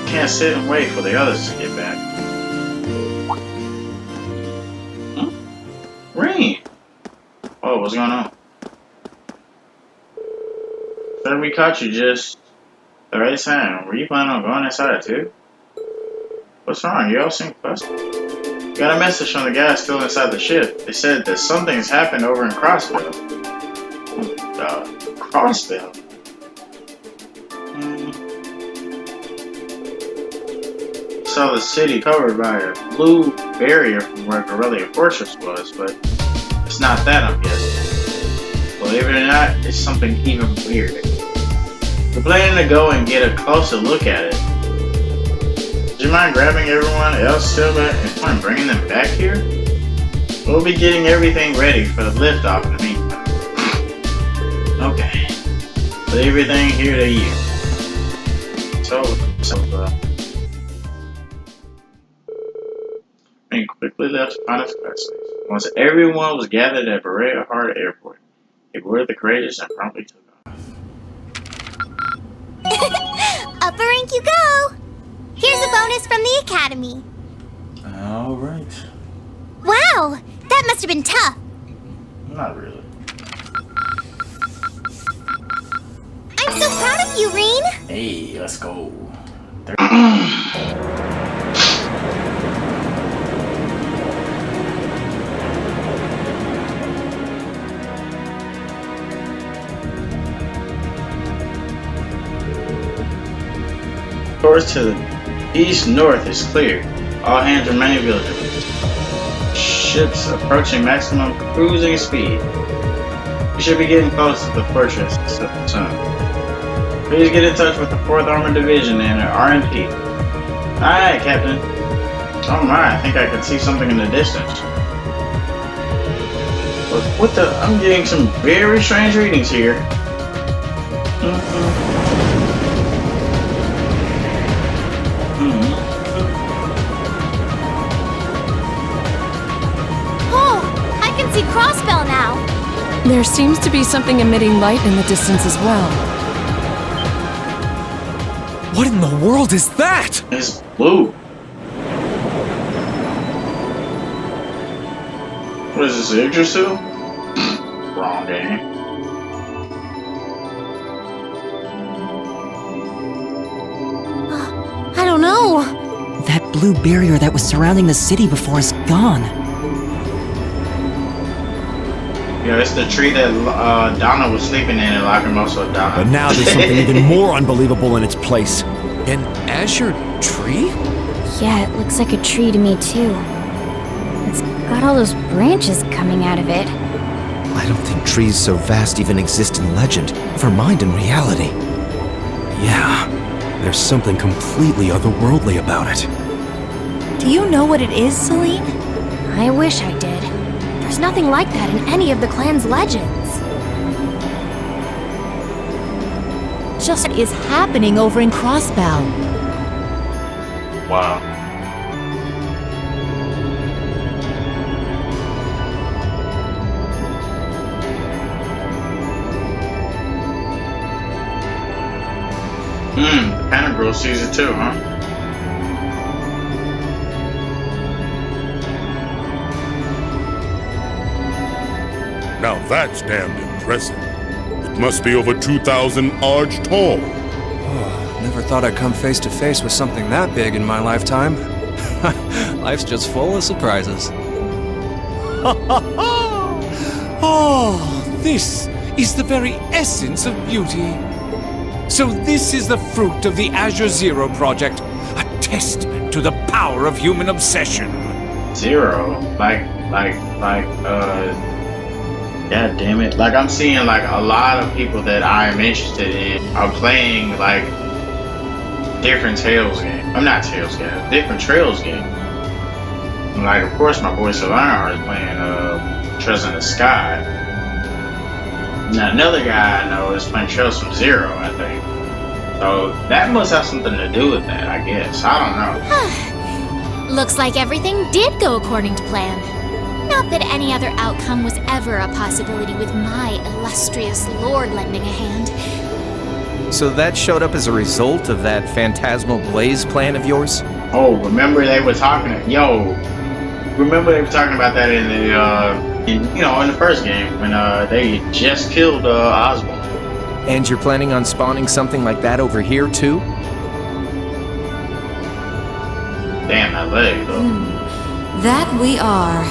Can't sit and wait for the others to get back. Rean! Oh, what's going on? Said we caught you just the right time. Were you planning on going inside too? What's wrong? You all seem fussy. Got a message from the guys still inside the ship. They said that something's happened over in Crossville. Crossville? saw the city covered by a blue barrier from where Corellia Fortress was, but it's not that, I'm guessing. Believe it or not, it's something even weirder. We're planning to go and get a closer look at it. Would you mind grabbing everyone else still and bringing them back here? We'll be getting everything ready for the liftoff in the meantime. Okay. Leave everything here to you. And quickly left to find a flight station. Once everyone was gathered at Albarea Hard Airport, they boarded the courageous and promptly took off. Up a rank you go! Here's a bonus from the Academy. Alright. Wow! That must have been tough. Not really. I'm so proud of you, Rean! Hey, let's go. Course to the east-north is clear. All hands remain vigilant. Ships approaching maximum cruising speed. We should be getting close to the fortress soon. Please get in touch with the 4th Armored Division and RMP. Aye, Captain. Oh my, I think I can see something in the distance. But what the? I'm getting some very strange readings here. See Crossbell now. There seems to be something emitting light in the distance as well. What in the world is that? It's blue. What is this, Yggdrasil? Wrong game. I don't know. That blue barrier that was surrounding the city before is gone. Yeah, it's the tree that Donna was sleeping in and Lacrimosa died. But now there's something even more unbelievable in its place. An azure tree? Yeah, it looks like a tree to me too. It's got all those branches coming out of it. I don't think trees so vast even exist in legend, never mind in reality. Yeah, there's something completely otherworldly about it. Do you know what it is, Celine? I wish I did. There's nothing like that in any of the clan's legends. Just what is happening over in Crossbell. Wow. The Panda Girl sees it too, huh? Now that's damned impressive. It must be over 2,000 arch tall. Oh, never thought I'd come face to face with something that big in my lifetime. Life's just full of surprises. Oh, this is the very essence of beauty. So this is the fruit of the Azure Zero project, a testament to the power of human obsession. Zero? God damn it. Like, I'm seeing, like, a lot of people that I am interested in are playing, like, different Tales games. I'm not Tales games, different Trails games. Like, of course, my boy Solana is playing, Trails in the Sky. Now, another guy I know is playing Trails from Zero, I think. So, that must have something to do with that, I guess. I don't know. Looks like everything did go according to plan. Not that any other outcome was ever a possibility with my illustrious lord lending a hand. So that showed up as a result of that phantasmal blaze plan of yours? Oh, remember they were talking, remember they were talking about that in the, in the first game when, they just killed, Oswald. And you're planning on spawning something like that over here, too? Damn, that leg, though. That we are.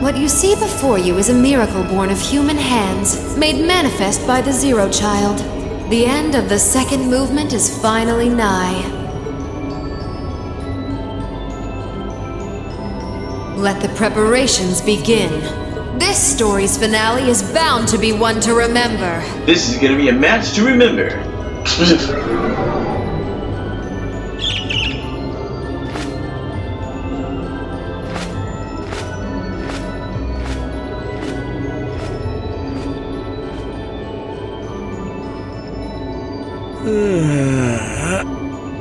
What you see before you is a miracle born of human hands, made manifest by the Zero Child. The end of the second movement is finally nigh. Let the preparations begin. This story's finale is bound to be one to remember. This is gonna be a match to remember.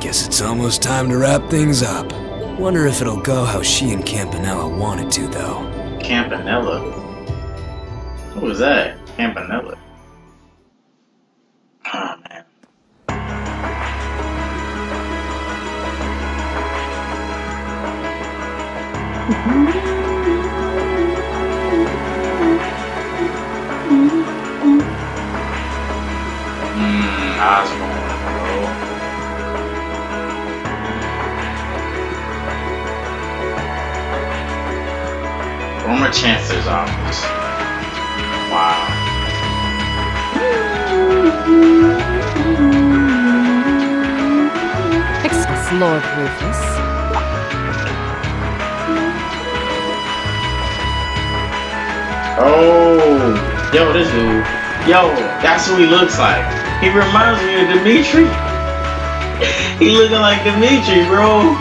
Guess it's almost time to wrap things up. Wonder if it'll go how she and Campanella wanted to, though. Campanella? What was that? Campanella? Oh, man. Osborne, bro. Former Chancellor's office. Wow. Excuse Lord Rufus. Oh, yo, this dude. Yo, that's who he looks like. He reminds me of Dimitri. He looking like Dimitri, bro.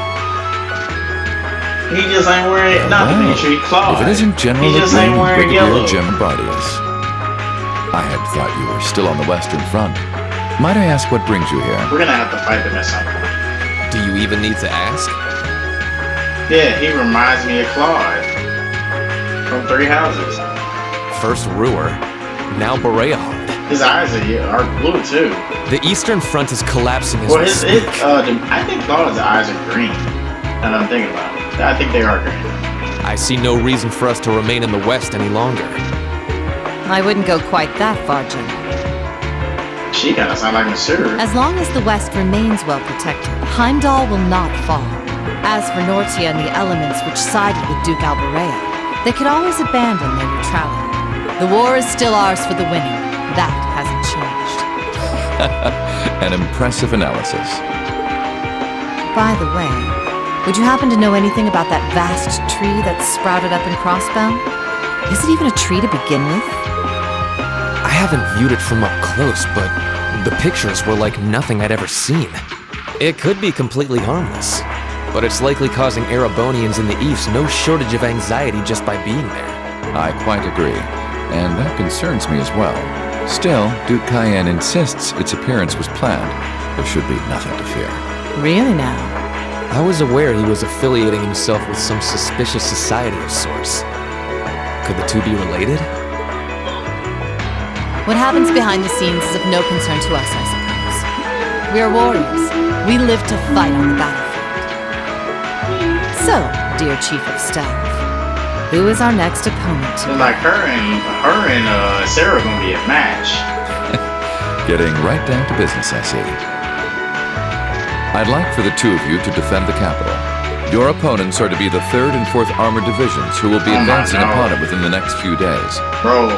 He just ain't wearing not Dimitri, Claude. If it isn't General he just ain't wearing yellow. Bardius. I had thought you were still on the Western Front. Might I ask what brings you here? We're gonna have to fight them at some point. Do you even need to ask? Yeah, he reminds me of Claude from Three Houses. First Ruhr, now Albarea. His eyes are blue too. The Eastern Front is collapsing as well, we speak. I think Claude's eyes are green. Now that I'm thinking about it, I think they are green. I see no reason for us to remain in the West any longer. I wouldn't go quite that far, General. She kinda sounds like Monsieur. As long as the West remains well protected, Heimdall will not fall. As for Nortia and the elements which sided with Duke Albarea, they could always abandon their neutrality. The war is still ours for the winning. That hasn't changed. An impressive analysis. By the way, would you happen to know anything about that vast tree that's sprouted up in Crossbow? Is it even a tree to begin with? I haven't viewed it from up close, but the pictures were like nothing I'd ever seen. It could be completely harmless, but it's likely causing Erebonians in the East no shortage of anxiety just by being there. I quite agree, and that concerns me as well. Still, Duke Cayenne insists its appearance was planned. There should be nothing to fear. Really now? I was aware he was affiliating himself with some suspicious society of sorts. Could the two be related? What happens behind the scenes is of no concern to us, I suppose. We are warriors. We live to fight on the battlefield. So, dear Chief of Staff, who is our next opponent today? Like her and Sara are gonna be a match. Getting right down to business, I see. I'd like for the two of you to defend the capital. Your opponents are to be the 3rd and 4th Armored Divisions, who will be advancing upon it within the next few days. Bro,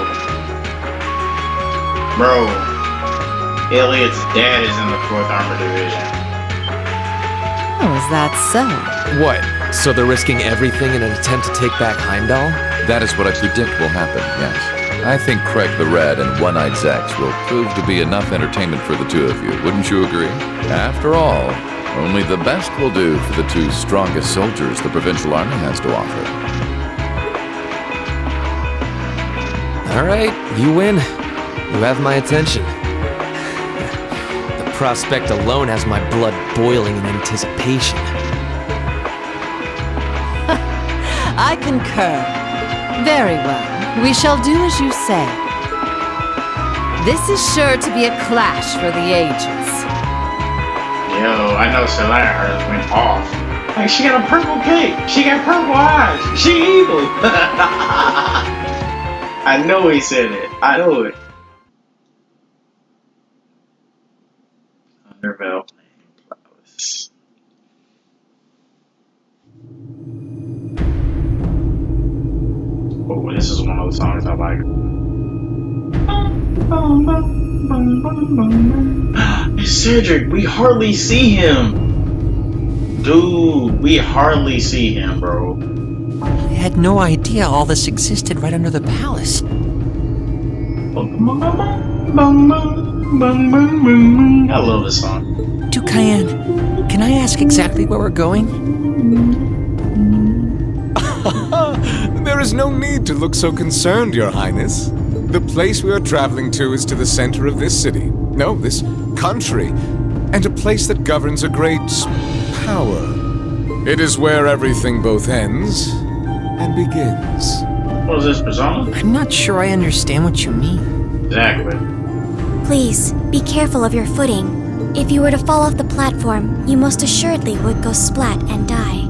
Eliot's dad is in the 4th Armored Division. Oh, is that so? What? So they're risking everything in an attempt to take back Heimdall? That is what I predict will happen, yes. I think Craig the Red and One-Eyed Zex will prove to be enough entertainment for the two of you, wouldn't you agree? After all, only the best will do for the two strongest soldiers the Provincial Army has to offer. All right, you win. You have my attention. The prospect alone has my blood boiling in anticipation. I concur. Very well. We shall do as you say. This is sure to be a clash for the ages. Yo, I know Sara hers went off. Like, she got a purple cape. She got purple eyes. She evil. I know he said it. I know it. Underbell playing flowers. Oh, this is one of the songs I like. Cedric, we hardly see him. Dude, we hardly see him, bro. had no idea all this existed right under the palace. I love this song. Dukayan, can I ask exactly where we're going? There is no need to look so concerned, Your Highness. The place we are traveling to is to the center of this city. No, this country. And a place that governs a great power. It is where everything both ends and begins. What is this, Persona? I'm not sure I understand what you mean. Exactly. Please, be careful of your footing. If you were to fall off the platform, you most assuredly would go splat and die.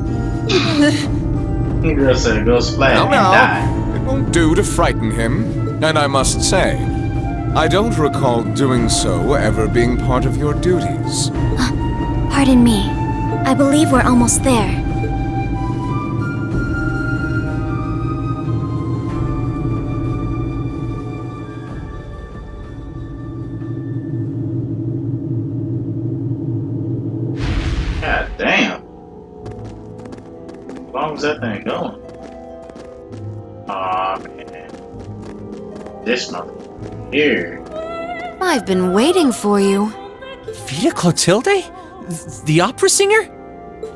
The girl said go splat and die. It won't do to frighten him. And I must say, I don't recall doing so ever being part of your duties. Pardon me. I believe we're almost there. God damn. How long is that thing going? Aw, man. This mother here. I've been waiting for you. Vita Clotilde? The opera singer?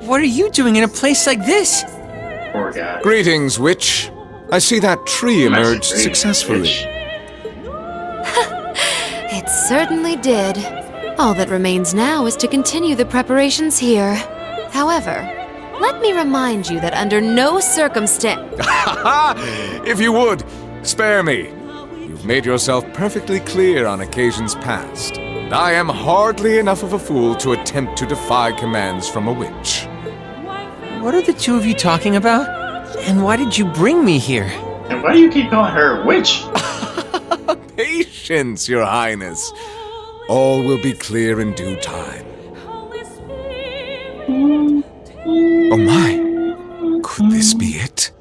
What are you doing in a place like this? Poor guy. Greetings, witch. I see that tree emerged successfully. It certainly did. All that remains now is to continue the preparations here. However, let me remind you that under no circumstance... If you would, spare me. You've made yourself perfectly clear on occasions past. And I am hardly enough of a fool to attempt to defy commands from a witch. What are the two of you talking about? And why did you bring me here? And why do you keep calling her a witch? Patience, Your Highness. All will be clear in due time. Oh my, could this be it?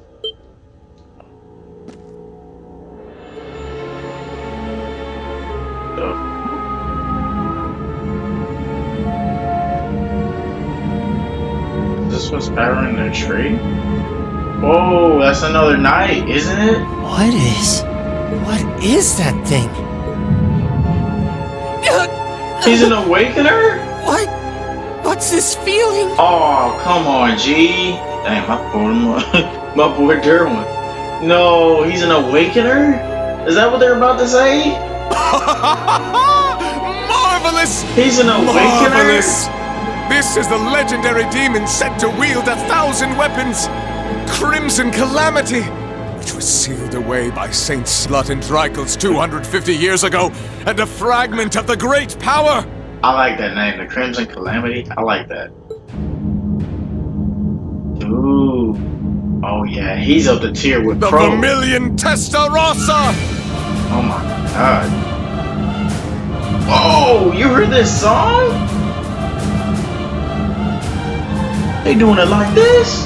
Is this what's powering the tree? Whoa, that's another night, isn't it? What is that thing? He's an awakener? What's this feeling? Oh, come on, G. Damn, I pulled him up. My boy Derwin. No, he's an awakener? Is that what they're about to say? Marvelous! He's an awakener? Marvelous! This is the legendary demon set to wield 1,000 weapons. Crimson Calamity, which was sealed away by Saint Slut and Dreikel's 250 years ago, and a fragment of the great power. I like that name, the Crimson Calamity. I like that. Ooh. Oh yeah, he's up the tier with the Crow. Vermilion Testarossa! Oh my god. Oh, you heard this song? They doing it like this?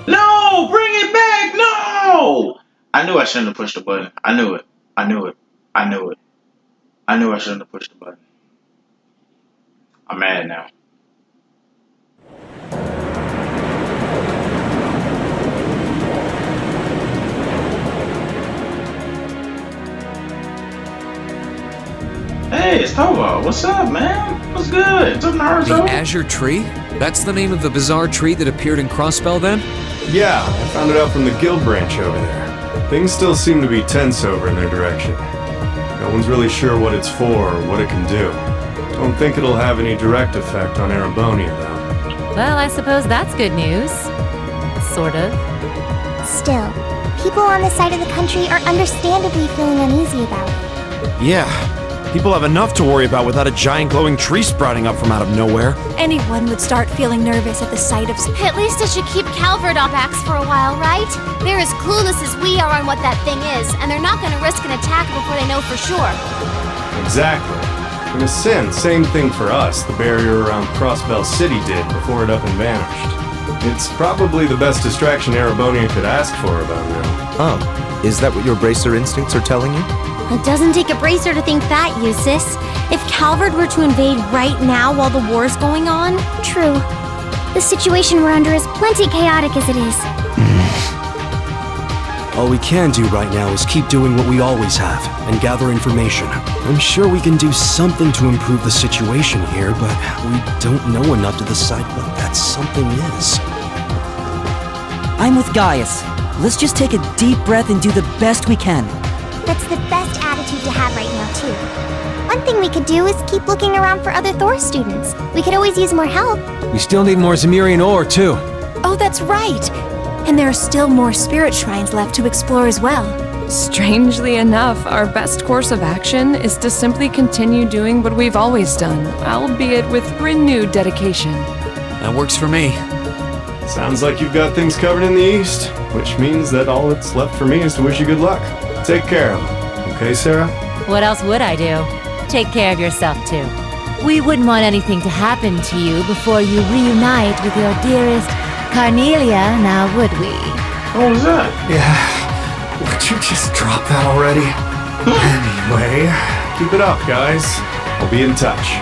No! Bring it back! No! I knew I shouldn't have pushed the button. I knew it. I knew it. I knew it. I knew I shouldn't have pushed the button. I'm mad now. Hey, it's Tova. What's up, man? What's good? What's up, Naruto? The Azure Tree? That's the name of the bizarre tree that appeared in Crossbell then? Yeah, I found it out from the guild branch over there. Things still seem to be tense over in their direction. No one's really sure what it's for or what it can do. Don't think it'll have any direct effect on Erebonia, though. Well, I suppose that's good news. Sort of. Still, people on this side of the country are understandably feeling uneasy about it. Yeah, people have enough to worry about without a giant glowing tree sprouting up from out of nowhere. Anyone would start feeling nervous at the sight of... At least it should keep Calvert off backs for a while, right? They're as clueless as we are on what that thing is, and they're not going to risk an attack before they know for sure. Exactly. In a sense, same thing for us the barrier around Crossbell City did before it up and vanished. It's probably the best distraction Erebonia could ask for about now. Oh, is that what your bracer instincts are telling you? It doesn't take a bracer to think that, Jusis. If Calvert were to invade right now while the war's going on... True. The situation we're under is plenty chaotic as it is. All we can do right now is keep doing what we always have, and gather information. I'm sure we can do something to improve the situation here, but we don't know enough to decide what that something is. I'm with Gaius. Let's just take a deep breath and do the best we can. That's the best attitude to have right now, too. One thing we could do is keep looking around for other Thors students. We could always use more help. We still need more Zemirian ore, too. Oh, that's right. And there are still more spirit shrines left to explore as well. Strangely enough, our best course of action is to simply continue doing what we've always done, albeit with renewed dedication. That works for me. Sounds like you've got things covered in the east, which means that all that's left for me is to wish you good luck. Take care of them. Okay, Sara? What else would I do? Take care of yourself, too. We wouldn't want anything to happen to you before you reunite with your dearest Carnelia, now would we? What was that? Yeah. Would you just drop that already? Anyway, keep it up, guys. I'll be in touch.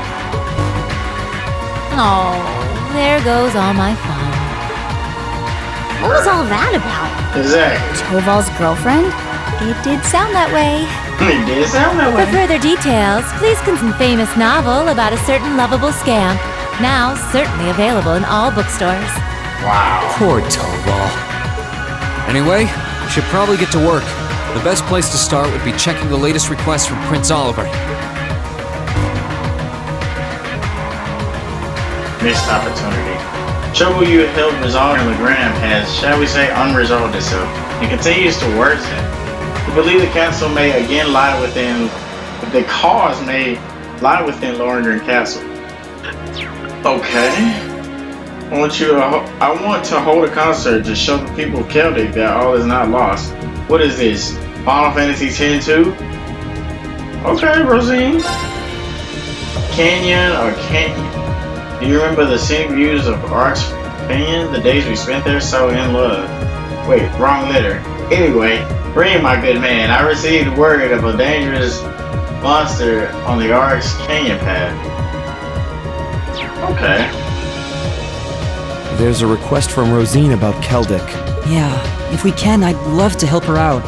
Oh, there goes all my fun. What was all that about? Exactly. Toval's girlfriend? It did sound that way. It did sound that way. For further details, please consult a famous novel about a certain lovable scamp, now certainly available in all bookstores. Wow. Poor Toval. Anyway, we should probably get to work. The best place to start would be checking the latest request from Prince Oliver. Missed opportunity. Trouble you held resolved in Legram has, shall we say, unresolved itself, and continues to worsen. We believe the castle may again lie within. The cause may lie within Lohengrin Castle. Okay. I want to hold a concert to show the people of Celtic that all is not lost. What is this? Final Fantasy X-2? Okay, Rosine. Canyon. Do you remember the scenic views of Arch Canyon? The days we spent there so in love. Wait, wrong letter. Anyway, Rean, my good man, I received word of a dangerous monster on the Arch Canyon path. Okay. There's a request from Rosine about Celtic. Yeah, if we can, I'd love to help her out.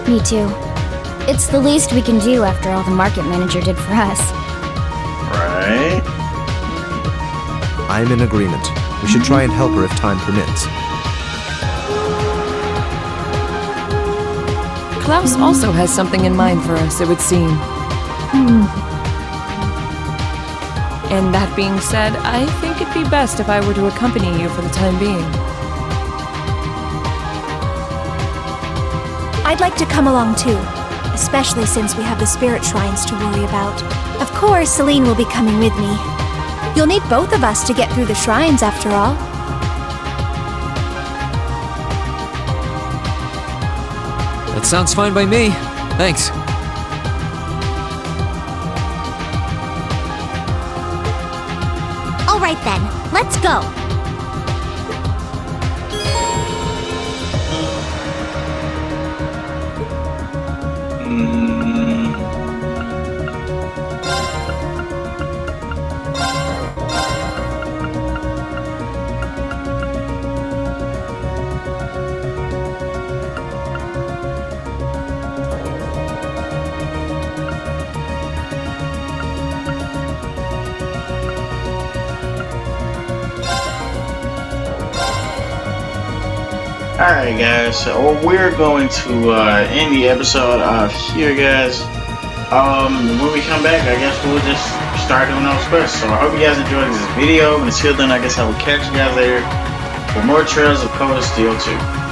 Me too. It's the least we can do after all the market manager did for us. Right. I'm in agreement. We should try and help her if time permits. Klaus also has something in mind for us, it would seem. And that being said, I think it'd be best if I were to accompany you for the time being. I'd like to come along too, especially since we have the spirit shrines to worry about. Of course, Celine will be coming with me. You'll need both of us to get through the shrines after all. That sounds fine by me. Thanks. All right then, let's go. Alright guys, so we're going to end the episode off here guys. When we come back, I guess we'll just start doing those quests. So I hope you guys enjoyed this video, and until then I guess I will catch you guys later for more Trails of Cold Steel 2.